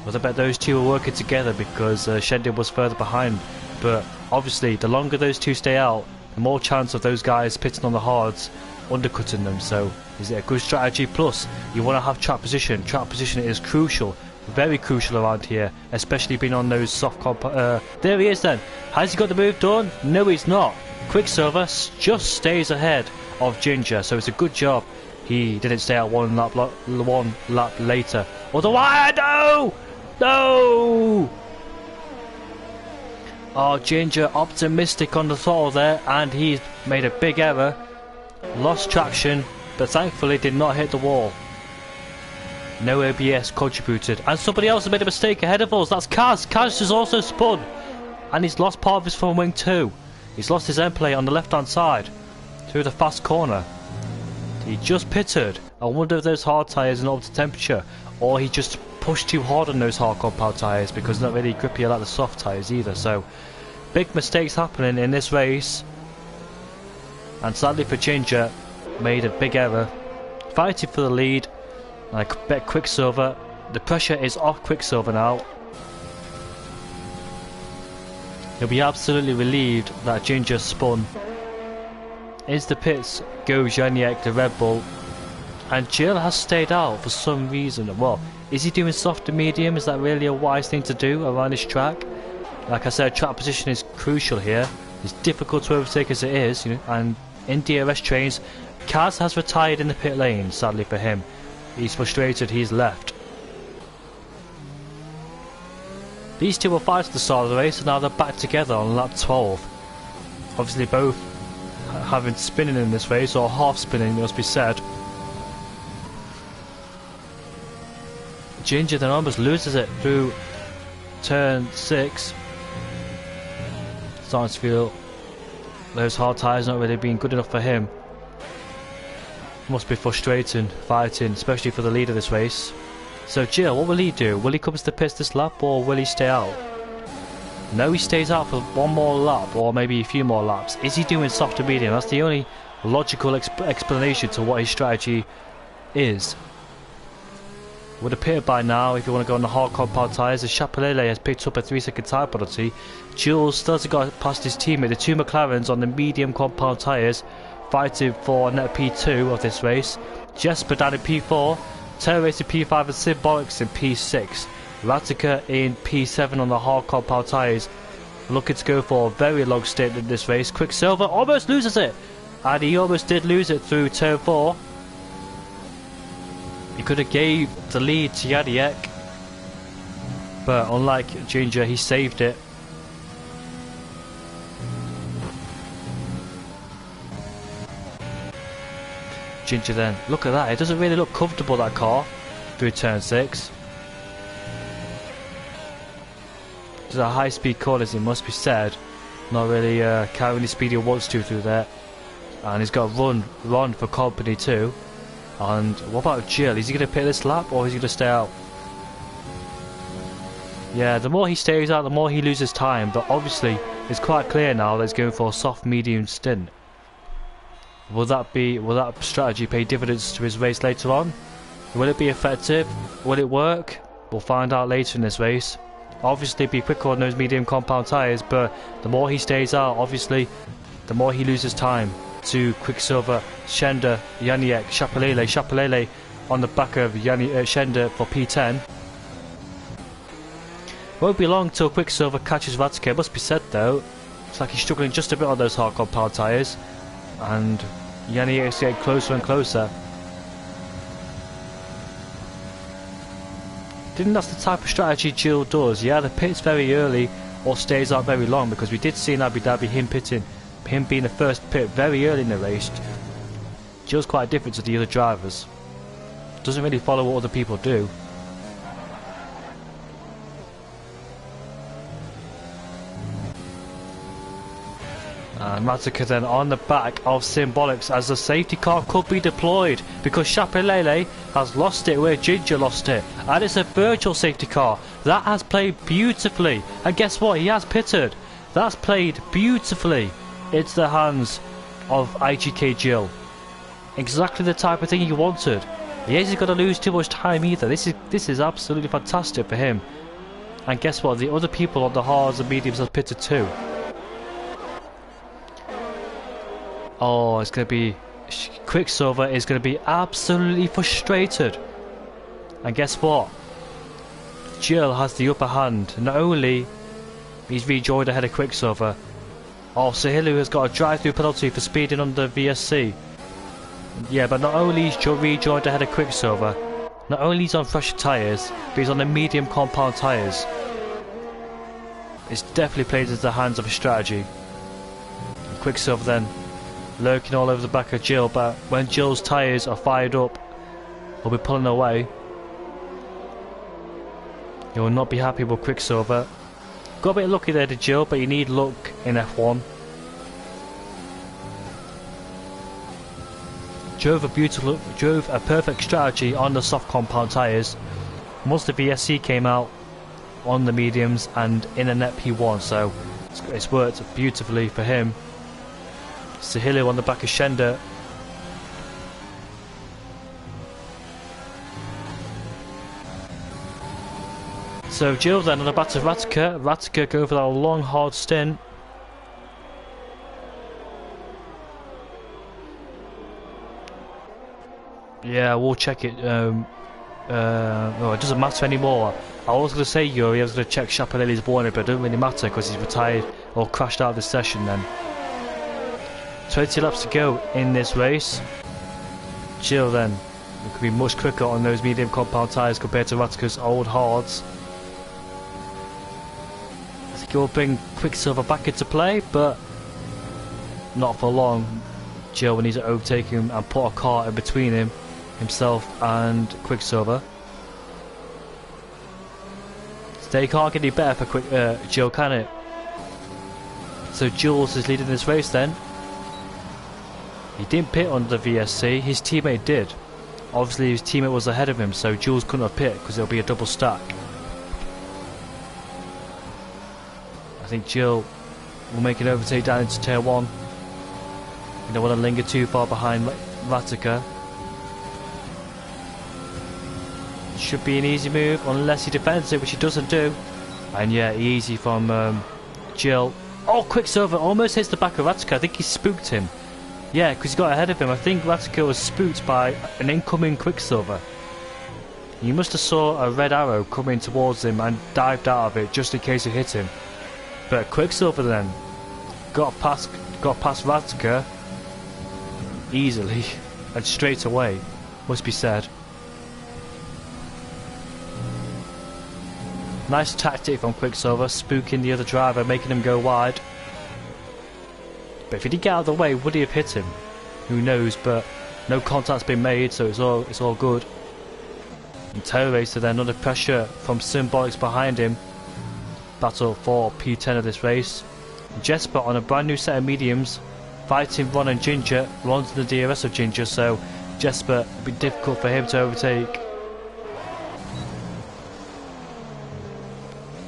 Well, I bet those two were working together because Shendon was further behind. But obviously the longer those two stay out, the more chance of those guys pitting on the hards undercutting them. So is it a good strategy? Plus you want to have track position. Track position is crucial. Very crucial around here, especially being on those soft there he is then. Has he got the move done? No he's not. Quicksilver just stays ahead of Ginger, so it's a good job he didn't stay out one lap later. Otherwise, no! Oh, Ginger optimistic on the throttle there, and he's made a big error. Lost traction, but thankfully did not hit the wall. No ABS contributed, and somebody else has made a mistake ahead of us. That's Kaz. Kaz has also spun, and he's lost part of his front wing too. He's lost his end plate on the left hand side through the fast corner. He just pitted. I wonder if those hard tyres are up to temperature, or he just pushed too hard on those hard compound tyres because they're not really grippy like the soft tyres either. So big mistakes happening in this race, and sadly for Ginger, made a big error. Fighting for the lead. I bet Quicksilver The pressure is off Quicksilver now. He'll be absolutely relieved that Ginger spun. Into the pits goes Janiek, the Red Bull. And Jill has stayed out for some reason. Well, is he doing soft to medium? Is that really a wise thing to do around this track? Like I said, track position is crucial here. It's difficult to overtake as it is, you know, and in DRS trains, Kaz has retired in the pit lane, sadly for him. He's frustrated, he's left. These two were fighting at the start of the race, and now they're back together on lap 12. Obviously both having spinning in this race, or half spinning, it must be said. Ginger then almost loses it through turn 6. Starting to feel those hard tyres not really being good enough for him. Must be frustrating fighting, especially for the lead of this race. So Jill, what will he do? Will he come to the pits this lap, or will he stay out? No, he stays out for one more lap, or maybe a few more laps. Is he doing soft to medium? That's the only logical explanation to what his strategy is. Would appear by now, if you want to go on the hard compound tyres, as Chapelele has picked up a 3-second tyre penalty. Jules still hasn't got past his teammate. The two McLarens on the medium compound tyres fighting for net P2 of this race. Jesper down in P4, Terror Race in P5 and Symbolics in P6. Latica in P7 on the hard compound tyres, looking to go for a very long stint in this race. Quicksilver almost loses it, and he almost did lose it through turn 4. He could have gave the lead to Janiek, but unlike Ginger, he saved it. Ginger then, look at that, it doesn't really look comfortable, that car, through turn 6. There's a high speed corners, it must be said. Not really carrying the speed he wants to through there. And he's got to run for company too. And what about Jill? Is he going to pit this lap, or is he going to stay out? Yeah, the more he stays out, the more he loses time. But obviously, it's quite clear now that he's going for a soft medium stint. Will that strategy pay dividends to his race later on? Will it be effective? Will it work? We'll find out later in this race. Obviously, be quicker on those medium compound tyres, but the more he stays out, obviously, the more he loses time to Quicksilver, Schender, Janiek, Chapelele on the back of Schender for P10. Won't be long till Quicksilver catches Radke. Must be said though, it's like he's struggling just a bit on those hard compound tyres, and Janiek is getting closer and closer. Didn't that's the type of strategy Jill does. Yeah, the pits very early or stays out very long, because we did see in Abu Dhabi him being the first pit very early in the race. Jill's quite different to the other drivers. Doesn't really follow what other people do. And Matica then on the back of Symbolics, as the safety car could be deployed, because Chapelele has lost it where Ginger lost it, and it's a virtual safety car that has played beautifully. And guess what? He has pitted. That's played beautifully into the hands of IGK Jill. Exactly the type of thing he wanted. He hasn't got to lose too much time either. This is absolutely fantastic for him. And guess what? The other people on the hards and mediums have pitted too. Oh, it's going to be... Quicksilver is going to be absolutely frustrated. And guess what? Jill has the upper hand. Not only he's rejoined ahead of Quicksilver. Oh, Sahilu has got a drive-through penalty for speeding under VSC. Yeah, but not only he's rejoined ahead of Quicksilver, not only he's on fresher tyres, but he's on the medium compound tyres. It's definitely played into the hands of a strategy. Quicksilver then lurking all over the back of Jill, but when Jill's tyres are fired up, he'll be pulling away. He will not be happy with Quicksilver. Got a bit lucky there to Jill, but you need luck in F1. Drove a perfect strategy on the soft compound tyres. Once the VSC came out on the mediums and in a net P1, so it's worked beautifully for him. Sahilu on the back of Schender. So Jill then on the back to Ratica. Ratica going for that long hard stint. Yeah, we'll check it. No, it doesn't matter anymore. I was going to say Yuri, I was going to check Chapelelli's warning, but it doesn't really matter because he's retired or crashed out of this session then. 20 laps to go in this race. Jill then, it could be much quicker on those medium compound tyres compared to Ratica's old hards. I think he'll bring Quicksilver back into play, but not for long. Jill will need to overtake him and put a car in between himself and Quicksilver. They can't get any better for Jill, can it? So Jules is leading this race then. He didn't pit on the VSC, his teammate did. Obviously his teammate was ahead of him, so Jules couldn't have pit because it'll be a double stack. I think Jill will make an overtake down into Tier 1. You don't want to linger too far behind Ratica. Should be an easy move unless he defends it, which he doesn't do. And yeah, easy from Jill. Oh, Quicksilver almost hits the back of Ratica. I think he spooked him. Yeah, because he got ahead of him. I think Ratica was spooked by an incoming Quicksilver. He must have saw a red arrow coming towards him and dived out of it just in case it hit him. But Quicksilver then got past Ratica easily and straight away, must be said. Nice tactic from Quicksilver, spooking the other driver, making him go wide. But if he did get out of the way, would he have hit him? Who knows, but no contact's been made, so it's all good. And Tail Racer then under pressure from Symbolics behind him. Battle for P10 of this race. Jesper on a brand new set of mediums, fighting Ron and Ginger. Ron's in the DRS of Ginger, so Jesper will be difficult for him to overtake.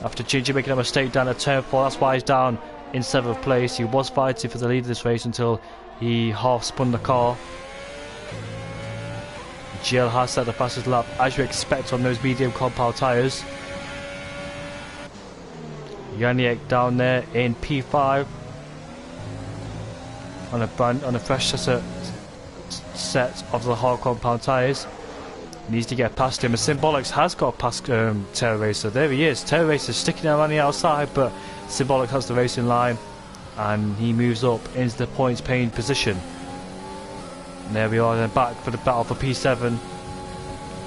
After Ginger making a mistake down at turn 4, that's why he's down in 7th place. He was fighting for the lead of this race until he half spun the car. Jill has set the fastest lap as you expect on those medium compound tyres. Janiek down there in P5 on a fresh set of the hard compound tyres. Needs to get past him. And Symbolics has got past Terror Racer. There he is. Terror Racer sticking around the outside, but Symbolics has the racing line and he moves up into the points paying position. And there we are then back for the battle for P7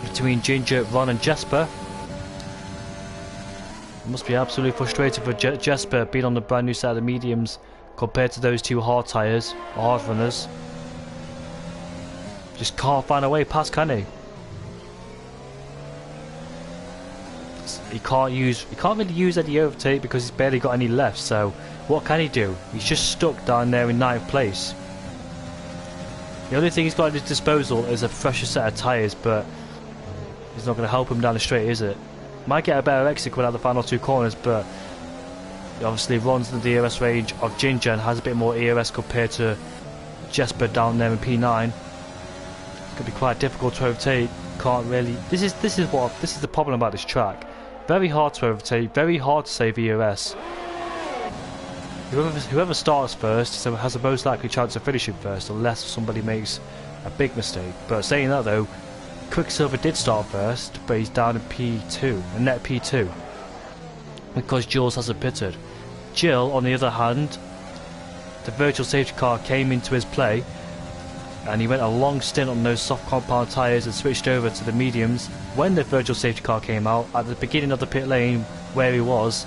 between Ginger, Ron and Jesper. It must be absolutely frustrating for Jesper being on the brand new set of the mediums compared to those two hard tyres, hard runners. Just can't find a way past, can he? He can't really use any overtake because he's barely got any left, so what can he do? He's just stuck down there in 9th place. The only thing he's got at his disposal is a fresher set of tyres, but it's not going to help him down the straight, is it? Might get a better exit coming out the final 2 corners, but obviously Ron's in the DRS range of Ginger and has a bit more ERS compared to Jesper down there in P9. It's going to be quite difficult to overtake. Can't really. This is the problem about this track. Very hard to overtake, very hard to save ERS. Whoever starts first has the most likely chance of finishing first, unless somebody makes a big mistake. But saying that though, Quicksilver did start first, but he's down in P2, a net P2, because Jules hasn't pitted. Jill, on the other hand, the virtual safety car came into his play, and he went a long stint on those soft compound tyres and switched over to the mediums when the virtual safety car came out at the beginning of the pit lane where he was,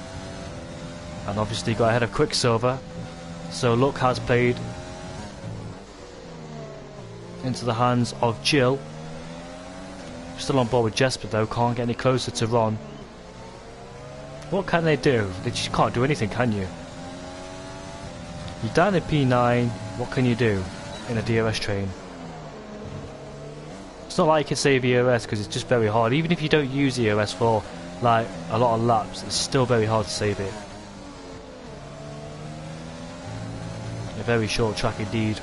and obviously got ahead of Quicksilver. So luck has played into the hands of Jill. Still on board with Jesper though, can't get any closer to Ron. What can they do? They just can't do anything, can you? You're down in P9, what can you do in a DRS train? It's not like you can save ERS because it's just very hard. Even if you don't use ERS for like a lot of laps, it's still very hard to save it. A very short track indeed.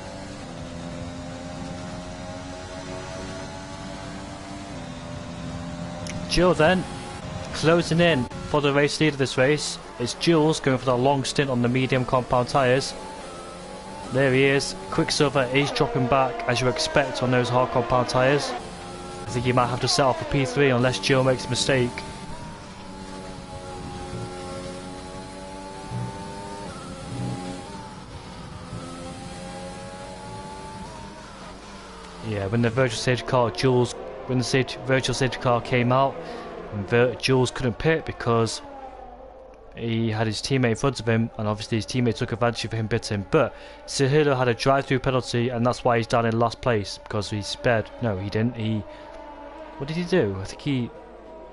Jill then closing in for the race leader this race. It's Jules going for that long stint on the medium compound tyres. There he is. Quicksilver is dropping back as you expect on those hard compound tyres. I think he might have to settle for P3 unless Jill makes a mistake. Yeah, when the virtual safety car, when the virtual safety car came out, Jules couldn't pit because he had his teammate in front of him, and obviously his teammate took advantage of him pitting. But Sahilo had a drive-through penalty, and that's why he's down in last place, because he sped. No, he didn't. What did he do? I think he...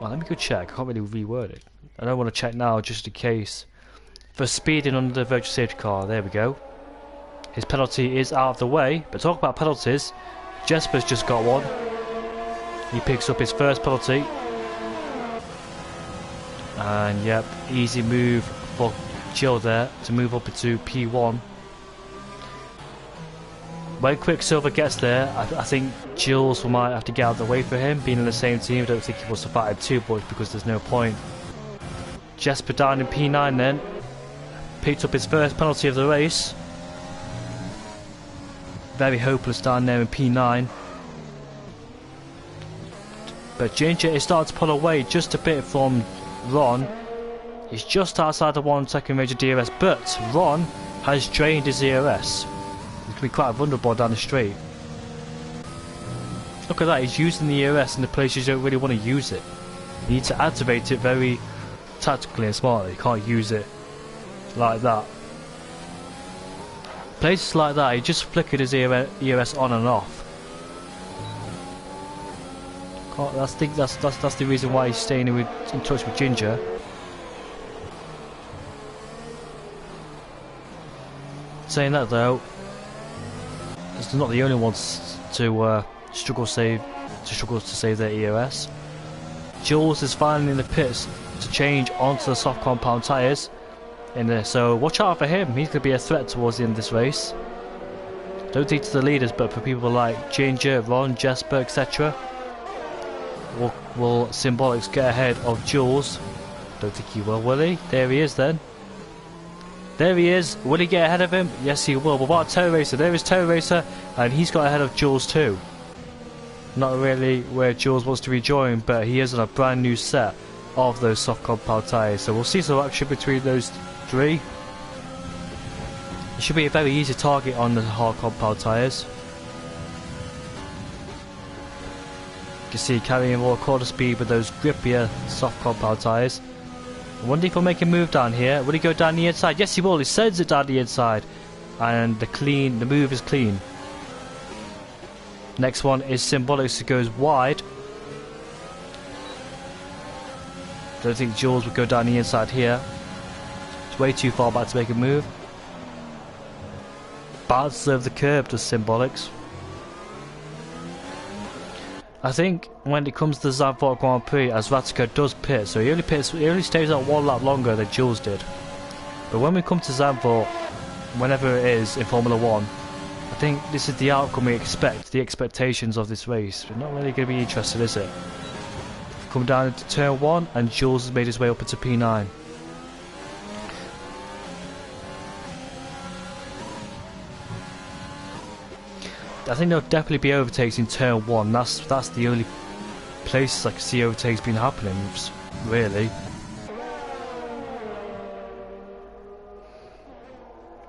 Well, let me go check. I can't really reword it. I don't want to check now, just in case. For speeding under the virtual safety car, there we go. His penalty is out of the way, but talk about penalties. Jesper's just got one. He picks up his first penalty. And yep, easy move for Jill there to move up into P1. When Quicksilver gets there, I think Jules might have to get out of the way for him. Being in the same team, I don't think he wants to fight him too much because there's no point. Jesper down in P9 then. Picked up his first penalty of the race. Very hopeless down there in P9. But Ginger is starting to pull away just a bit from Ron. He's just outside the 1 second major DRS, but Ron has drained his ERS. He can be quite vulnerable down the straight. Look at that, he's using the ERS in the places you don't really want to use it. You need to activate it very tactically and smartly. You can't use it like that. Places like that, he just flickered his ERS on and off. I think that's the reason why he's staying in touch with Ginger. Saying that though, it's not the only ones to struggle to save their ERS. Jules is finally in the pits to change onto the soft compound tyres in there, so watch out for him. He's going to be a threat towards the end of this race. Don't think to the leaders, but for people like Ginger, Ron, Jesper, etc. Will Symbolics get ahead of Jules? Don't think he will he? There he is then. There he is. Will he get ahead of him? Yes he will. But what about Terror Racer? There is Terror Racer, and he's got ahead of Jules too. Not really where Jules wants to rejoin, but he is on a brand new set of those soft compound tyres. So we'll see some action between those three. It should be a very easy target on the hard compound tyres. You can see carrying more quarter speed with those grippier soft compound tyres. I wonder if he'll make a move down here. Will he go down the inside? Yes he will. He sends it down the inside. And the move is clean. Next one is Symbolics, who goes wide. Don't think Jules would go down the inside here. It's way too far back to make a move. Bounces over the curb to Symbolics. I think when it comes to the Zandvoort Grand Prix, as Ratzinger does pit, so he only stays out 1 lap longer than Jules did. But when we come to Zandvoort, whenever it is in Formula 1, I think this is the outcome we expect, the expectations of this race. We're not really going to be interested, is it? Come down into turn 1 and Jules has made his way up into P9. I think there'll definitely be overtakes in turn 1. That's the only places I can see overtakes been happening, really.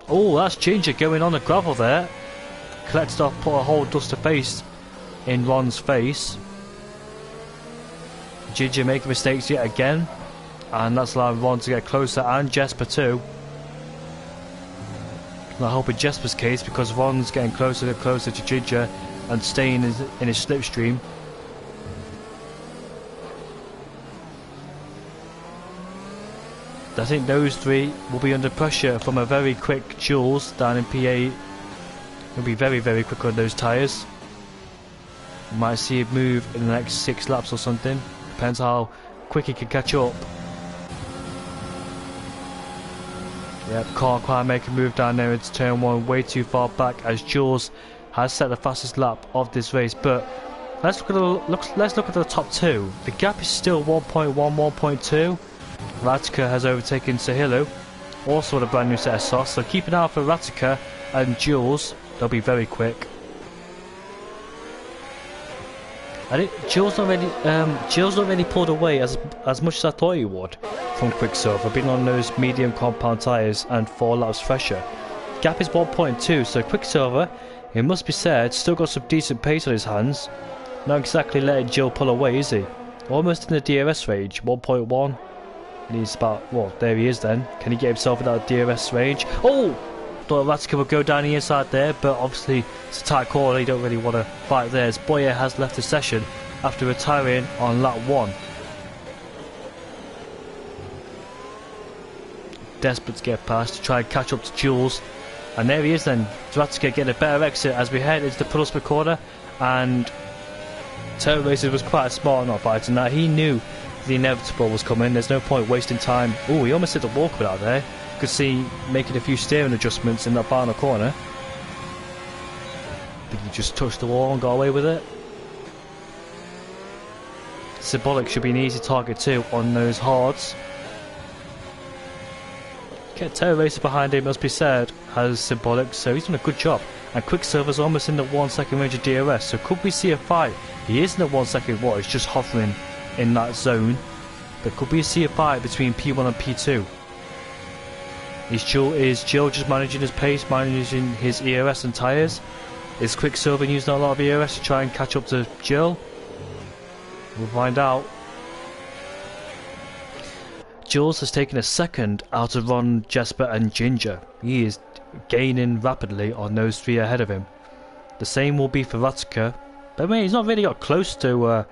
Oh, that's Ginger going on the gravel there. Collected off, put a whole dust of face in Ron's face. Ginger making mistakes yet again, and that's allowing Ron to get closer, and Jesper too. I hope in Jesper's case, because Ron's getting closer and closer to Ginger and staying in his slipstream. I think those three will be under pressure from a very quick Jules down in P8. He'll be very, very quick on those tyres. Might see him move in the next 6 laps or something. Depends how quick he can catch up. Yep, can't quite make a move down there into turn 1, way too far back, as Jules has set the fastest lap of this race. But let's look at the top 2. The gap is still 1.1, 1.2. Ratica has overtaken Sahilo, also with a brand new set of softs, so keep an eye out for Ratica and Jules. They'll be very quick. Jules not really pulled away as much as I thought he would from Quicksilver, being on those medium compound tyres and 4 laps fresher. Gap is 1.2, so Quicksilver, it must be said, still got some decent pace on his hands. Not exactly letting Jill pull away, is he? Almost in the DRS range, 1.1. Needs about, well, there he is then. Can he get himself in that DRS range? Oh! Thought Ratica would go down the inside there, but obviously it's a tight corner, you don't really want to fight there, as Boyer has left the session after retiring on lap 1. Desperate to get past to try and catch up to Jules, and there he is then. Ratica getting a better exit as we head into the penultimate corner, and Turbo Racers was quite smart not biting that. He knew the inevitable was coming, there's no point wasting time. Oh, he almost hit the walkway out there. Could see making a few steering adjustments in that final corner. I think he just touched the wall and got away with it. Symbolic should be an easy target too on those hards. Get Terror Racer behind him, must be said, has Symbolic, so he's done a good job. And Quicksilver's almost in the 1 second range of DRS, so could we see a fight? He is in the 1 second what, he's just hovering in that zone. But could we see a fight between P1 and P2? Is Jill just managing his pace, managing his ERS and tyres? Is Quicksilver using a lot of ERS to try and catch up to Jill? We'll find out. Jules has taken a second out of Ron, Jesper and Ginger. He is gaining rapidly on those 3 ahead of him. The same will be for Ratica. But I mean, he's not really got close to...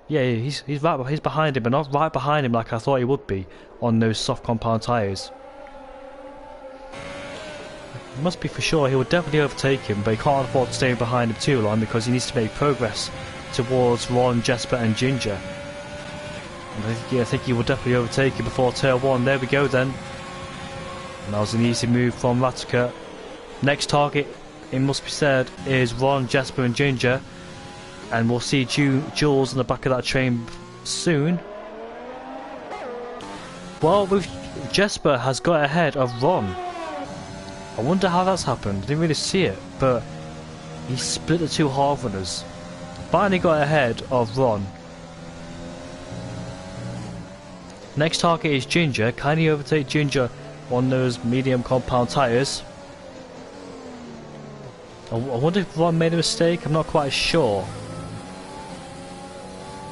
yeah, he's behind him, but not right behind him like I thought he would be on those soft compound tyres. Must be for sure, he will definitely overtake him, but he can't afford to stay behind him too long because he needs to make progress towards Ron, Jesper and Ginger. And I think he will definitely overtake him before turn 1. There we go then. And that was an easy move from Ratica. Next target, it must be said, is Ron, Jesper and Ginger. And we'll see Jules in the back of that train soon. Well, Jesper has got ahead of Ron. I wonder how that's happened. I didn't really see it, but he split the 2 half runners. Finally got ahead of Ron. Next target is Ginger. Can he overtake Ginger on those medium compound tyres? I wonder if Ron made a mistake. I'm not quite sure.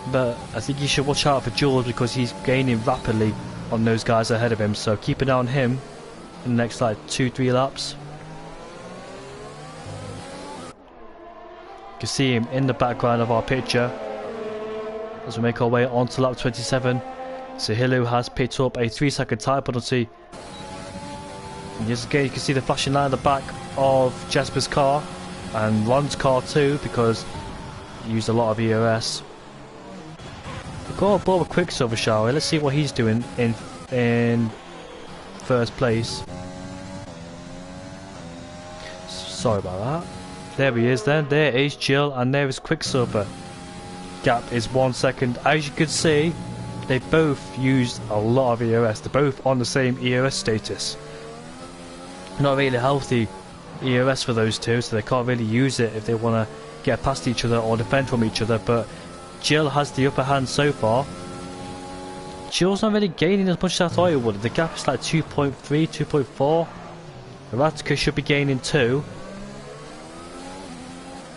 But I think you should watch out for Jules because he's gaining rapidly on those guys ahead of him. So keep an eye on him in the next like 2-3 laps. You can see him in the background of our picture as we make our way onto lap 27. Sahilo has picked up a 3-second tyre penalty. And just again you can see the flashing light in the back of Jesper's car and Ron's car too because he used a lot of ERS. We've got a ball of Quicksilver, shall we? Let's see what he's doing in first place. Sorry about that. There he is then. There is Jill and there is Quicksilver. Gap is 1 second. As you can see, they both used a lot of ERS. They're both on the same ERS status. Not really healthy ERS for those two, so they can't really use it if they want to get past each other or defend from each other, but Jill has the upper hand so far. Jill's not really gaining as much as I thought he would. The gap is like 2.3, 2.4. Ratica should be gaining 2.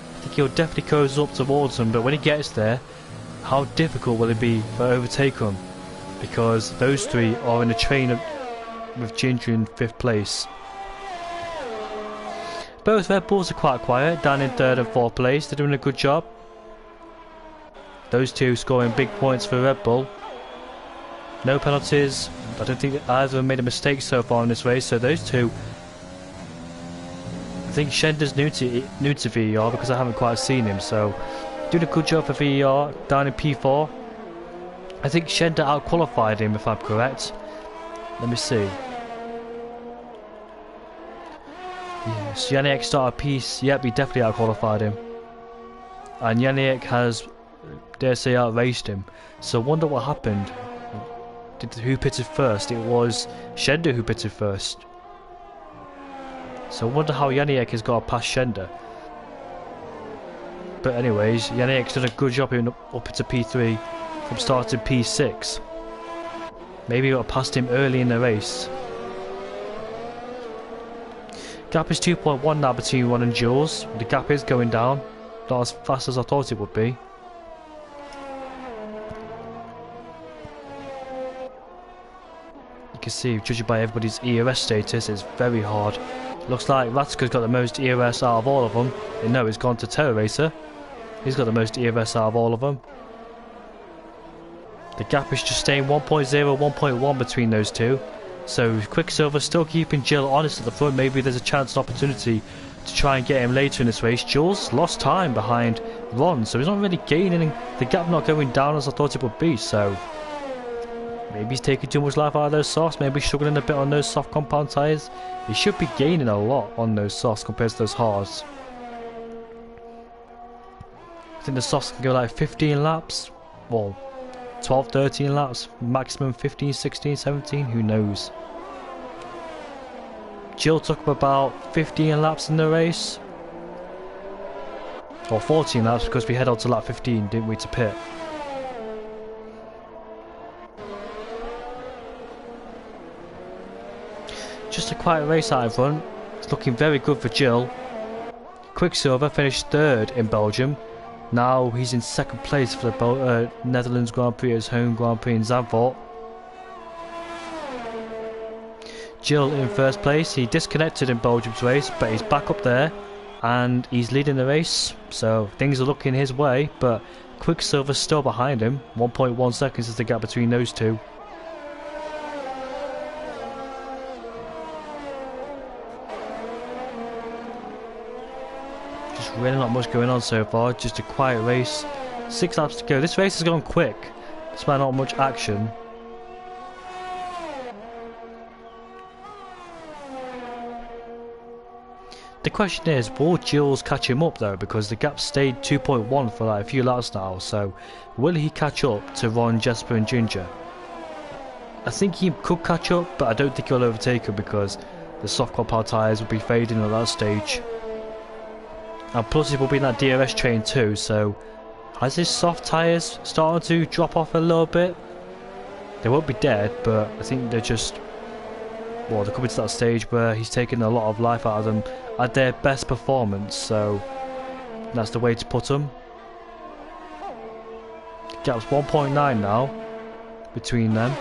I think he'll definitely close up towards him, but when he gets there, how difficult will it be to overtake him? Because those 3 are in a train with Ginger in 5th place. Both Red Bulls are quite quiet, down in 3rd and 4th place. They're doing a good job. Those 2 scoring big points for Red Bull. No penalties. I don't think either of them made a mistake so far in this race, so those 2. I think Shender's new to VER because I haven't quite seen him, so doing a good job for VER down in P4. I think Shender out-qualified him if I'm correct. Let me see. Yes, Yannick started piece. Yep, he definitely out-qualified him. And Yannick has, dare say, outraced him. So I wonder what happened. who pitted first? It was Shender who pitted first. So I wonder how Janiek has got past Shender. But anyways, Janiek's done a good job up into P3 from starting P6. Maybe he got past him early in the race. Gap is 2.1 now between Ron and Jules. The gap is going down. Not as fast as I thought it would be. You can see, judging by everybody's ERS status, it's very hard. Looks like Ratska's got the most ERS out of all of them. And no, he's gone to Terror Racer. He's got the most ERS out of all of them. The gap is just staying 1.0, 1.1 between those two. So Quicksilver still keeping Jill honest at the front. Maybe there's a chance and opportunity to try and get him later in this race. Jules lost time behind Ron, so he's not really gaining. The gap not going down as I thought it would be. So maybe he's taking too much life out of those softs. Maybe he's struggling a bit on those soft compound tyres. He should be gaining a lot on those softs compared to those hards. I think the softs can go like 15 laps. Well, 12, 13 laps, maximum 15, 16, 17, who knows. Jill took up about 15 laps in the race. Or 14 laps because we head on to lap 15, didn't we, to pit. Just a quiet race out in front. It's looking very good for Jill. Quicksilver finished third in Belgium. Now he's in second place for the Netherlands Grand Prix, his home Grand Prix in Zandvoort. Jill in first place. He disconnected in Belgium's race, but he's back up there and he's leading the race. So things are looking his way, but Quicksilver's still behind him. 1.1 seconds is the gap between those two. Really not much going on so far, just a quiet race. 6 laps to go. This race has gone quick, despite not much action. The question is, will Jules catch him up though, because the gap stayed 2.1 for like a few laps now, so will he catch up to Ron, Jesper and Ginger? I think he could catch up, but I don't think he'll overtake him because the soft compound tyres will be fading at that stage. And plus he will be in that DRS train too, so has his soft tyres started to drop off a little bit? They won't be dead, but I think they're just, well, they're coming to that stage where he's taking a lot of life out of them at their best performance, so that's the way to put them. Gap's 1.9 now between them.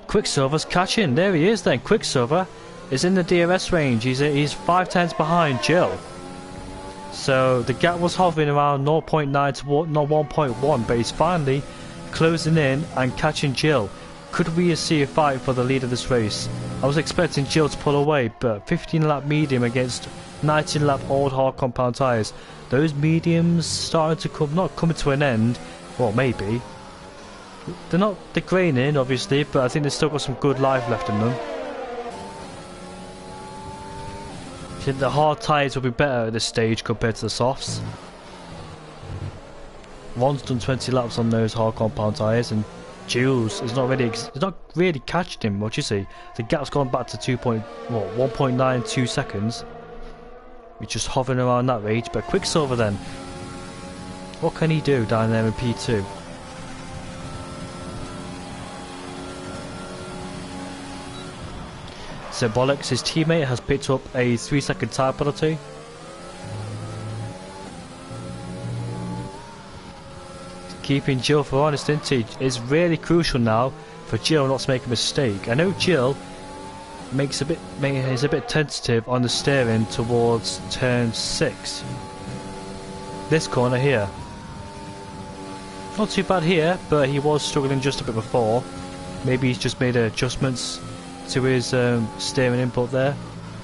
Quicksilver's catching. There he is then. Quicksilver is in the DRS range. He's 5 tenths behind Jill. So the gap was hovering around 0.9 to 1.1, but he's finally closing in and catching Jill. Could we see a fight for the lead of this race? I was expecting Jill to pull away, but 15 lap medium against 19 lap old hard compound tyres. Those mediums starting to come, not coming to an end. Well, maybe. They're not degrading, obviously, but I think they've still got some good life left in them. I think the hard tyres will be better at this stage compared to the softs. Ron's done 20 laps on those hard compound tyres, and Jules is not really catching him much, is he? The gap's gone back to 1.92 seconds. We're just hovering around that range, but Quicksilver then. What can he do down there in P2? Symbolics, his teammate, has picked up a 3-second tyre penalty. Keeping Jill for honest, isn't he? It's really crucial now for Jill not to make a mistake. I know Jill is a bit tentative on the steering towards turn 6. This corner here. Not too bad here, but he was struggling just a bit before. Maybe he's just made adjustments to his steering input there.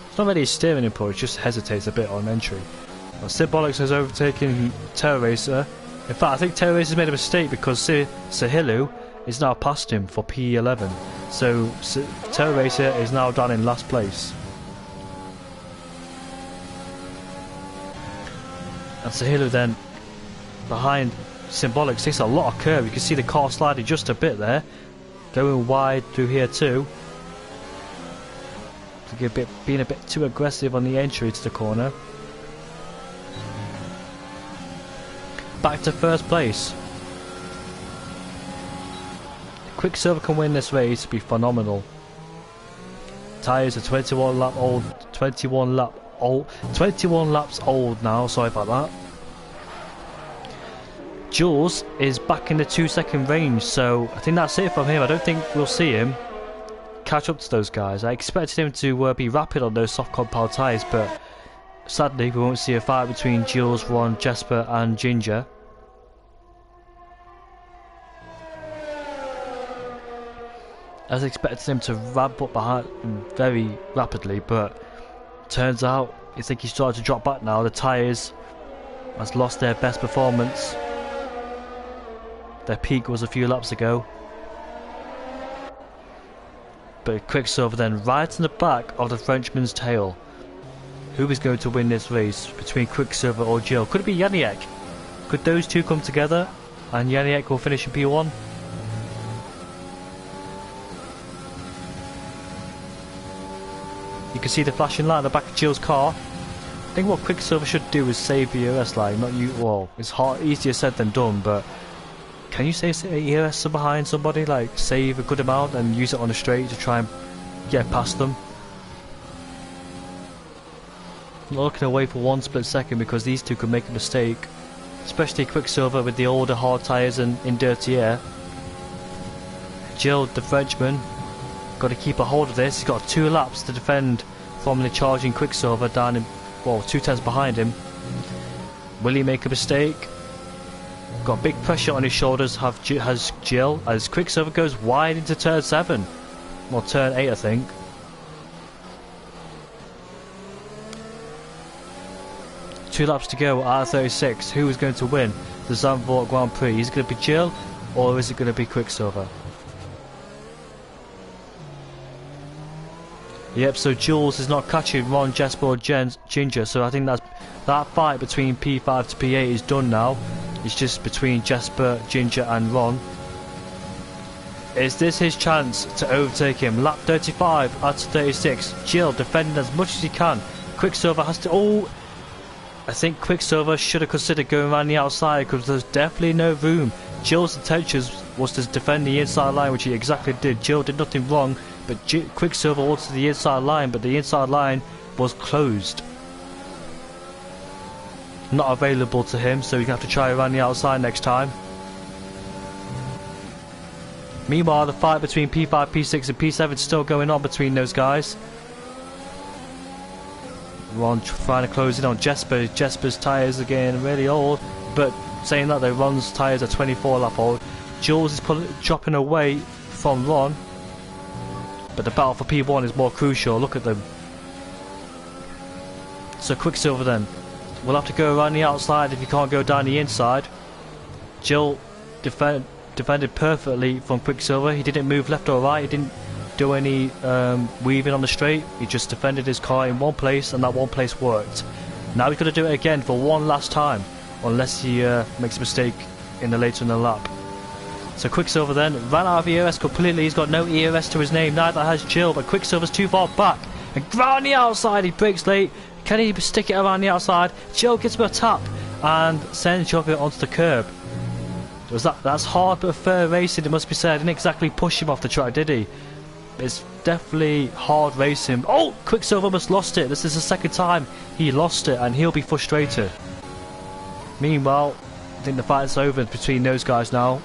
It's not really his steering input, it just hesitates a bit on entry. Well, Symbolics has overtaken Terror Racer. In fact, I think Terror Racer's made a mistake because Sahilu is now past him for P11. So Terror Racer is now down in last place. And Sahilu then behind Symbolic takes a lot of curve. You can see the car sliding just a bit there, going wide through here too. Being a bit too aggressive on the entry to the corner. Back to first place. Quicksilver can win this race, it'd be phenomenal. Tyres are 21 laps old now, sorry about that. Jules is back in the 2-second range, so I think that's it from him. I don't think we'll see him catch up to those guys. I expected him to be rapid on those soft compound tyres, but sadly we won't see a fight between Jules, Ron, Jesper and Ginger. As expected him to ramp up behind very rapidly, but turns out I think he's started to drop back now. The tyres has lost their best performance. Their peak was a few laps ago. But Quicksilver then right in the back of the Frenchman's tail. Who is going to win this race between Quicksilver or Jill? Could it be Yannick? Could those two come together and Yannick will finish in P1? You can see the flashing light at the back of Jill's car. I think what Quicksilver should do is save the ERS line, not you. Well, it's easier said than done, but can you save ERS behind somebody? Like, save a good amount and use it on the straight to try and get past them? I'm not looking away for one split second because these two could make a mistake. Especially Quicksilver with the older hard tyres and in dirty air. Jill, the Frenchman, got to keep a hold of this. He's got 2 laps to defend from the charging Quicksilver down in, well, 2 tenths behind him. Will he make a mistake? Got big pressure on his shoulders, has Jill, as Quicksilver goes wide into turn 7. Well, turn 8 I think. Two laps to go out of 36. Who is going to win the Zandvoort Grand Prix? Is it going to be Jill or is it going to be Quicksilver? Yep, so Jules is not catching Ron, Jesper or Ginger, so I think that fight between P5 to P8 is done now. It's just between Jesper, Ginger and Ron. Is this his chance to overtake him? Lap 35 out of 36. Jill defending as much as he can. Quicksilver has to... Oh! I think Quicksilver should have considered going around the outside because there's definitely no room. Jill's intentions was to defend the inside line, which he exactly did. Jill did nothing wrong, but Quicksilver wanted the inside line, but the inside line was closed. Not available to him, so he's going to have to try around the outside next time. Meanwhile, the fight between P5, P6 and P7 is still going on between those guys. Ron trying to close in on Jesper. Jesper's tyres again really old, but saying that though, Ron's tyres are 24 lap old. Jules is dropping away from Ron, but the battle for P1 is more crucial. Look at them. So Quicksilver then will have to go around the outside if you can't go down the inside. Jill defended perfectly from Quicksilver. He didn't move left or right. He didn't do any weaving on the straight. He just defended his car in one place, and that one place worked. Now he's got to do it again for one last time, unless he makes a mistake in the later in the lap. So Quicksilver then ran out of ERS completely. He's got no ERS to his name. Neither has Jill, but Quicksilver's too far back. And around the outside, he brakes late. Can he stick it around the outside? Jill gets him a tap and sends Jogger onto the curb. That's hard but fair racing, it must be said. Didn't exactly push him off the track, did he? It's definitely hard racing. Oh, Quicksilver almost lost it. This is the second time he lost it, and he'll be frustrated. Meanwhile, I think the fight's over between those guys now.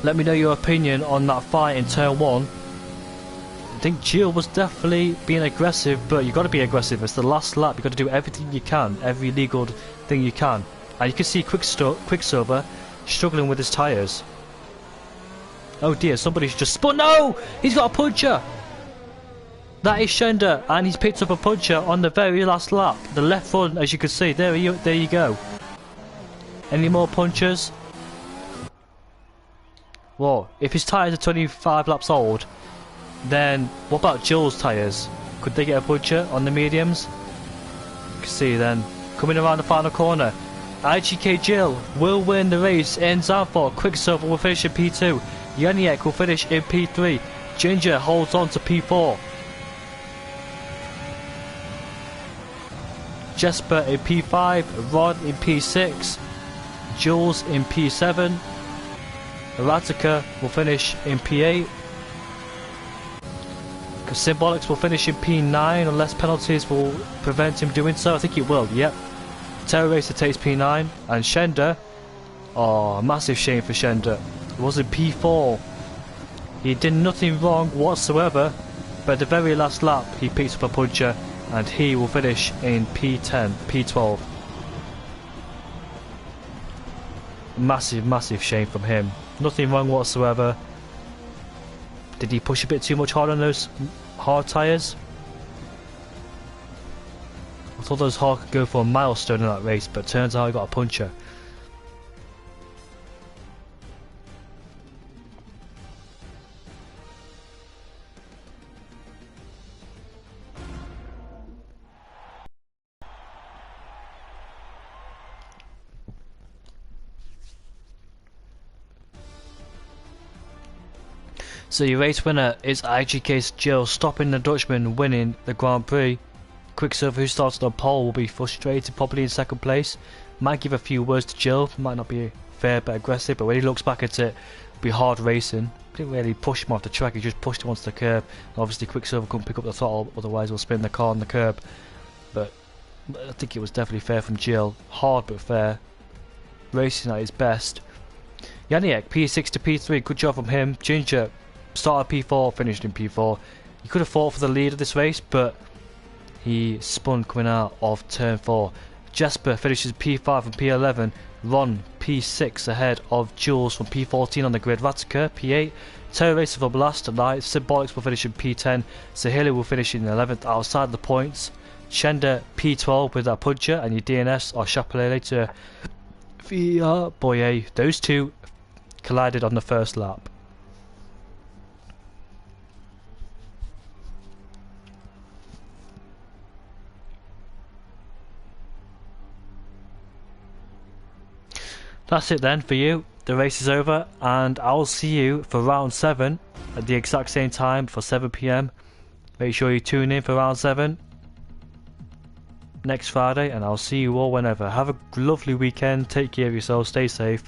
Let me know your opinion on that fight in turn 1. I think Jill was definitely being aggressive, but you've got to be aggressive. It's the last lap. You've got to do everything you can, every legal thing you can. And you can see Quicksilver struggling with his tyres. Oh dear, somebody's just spun. No! He's got a puncher! That is Shender, and he's picked up a puncher on the very last lap. The left front, as you can see. There you go. Any more punchers? Well, if his tyres are 25 laps old, then what about Jill's tyres? Could they get a puncher on the mediums? You can see then Coming around the final corner, IGK Jill will win the race in Zanfort. Quicksilver will finish in P2. Yaniek will finish in P3. Ginger holds on to P4. Jesper in P5. Ron in P6. Jules in P7. Erotica will finish in P8. Symbolics will finish in P9 unless penalties will prevent him doing so. I think it will, yep. Terror Racer takes P9. And Shender, oh, massive shame for Shender. It was in P4. He did nothing wrong whatsoever, but at the very last lap he picks up a puncher and he will finish in P10, P12. Massive shame from him. Nothing wrong whatsoever. Did he push a bit too much hard on those hard tyres? I thought those hard could go for a milestone in that race, but turns out he got a puncher. So your race winner is IGK's Jill, stopping the Dutchman, winning the Grand Prix. Quicksilver, who started on pole, will be frustrated, probably in second place. Might give a few words to Jill, might not be fair but aggressive, but when he looks back at it, it'll be hard racing. Didn't really push him off the track, he just pushed him onto the curb. Obviously Quicksilver couldn't pick up the throttle, otherwise he'll spin the car on the curb. But I think it was definitely fair from Jill. Hard but fair. Racing at his best. Yaniek, P6 to P3, good job from him. Ginger started P4, finished in P4. He could have fought for the lead of this race, but he spun coming out of turn 4. Jesper finishes P5 and P11. Ron P6 ahead of Jules from P14 on the grid. Ratica P8. Terror Racer for last tonight. Symbolics will finish in P10. Sahili will finish in 11th outside the points. Shender P12 with that puncher, and your DNS or Chapelele to VR Boye. Those two collided on the first lap. That's it then for you. The race is over, and I'll see you for round 7 at the exact same time for 7 PM. Make sure you tune in for round 7 next Friday, and I'll see you all whenever. Have a lovely weekend. Take care of yourselves. Stay safe.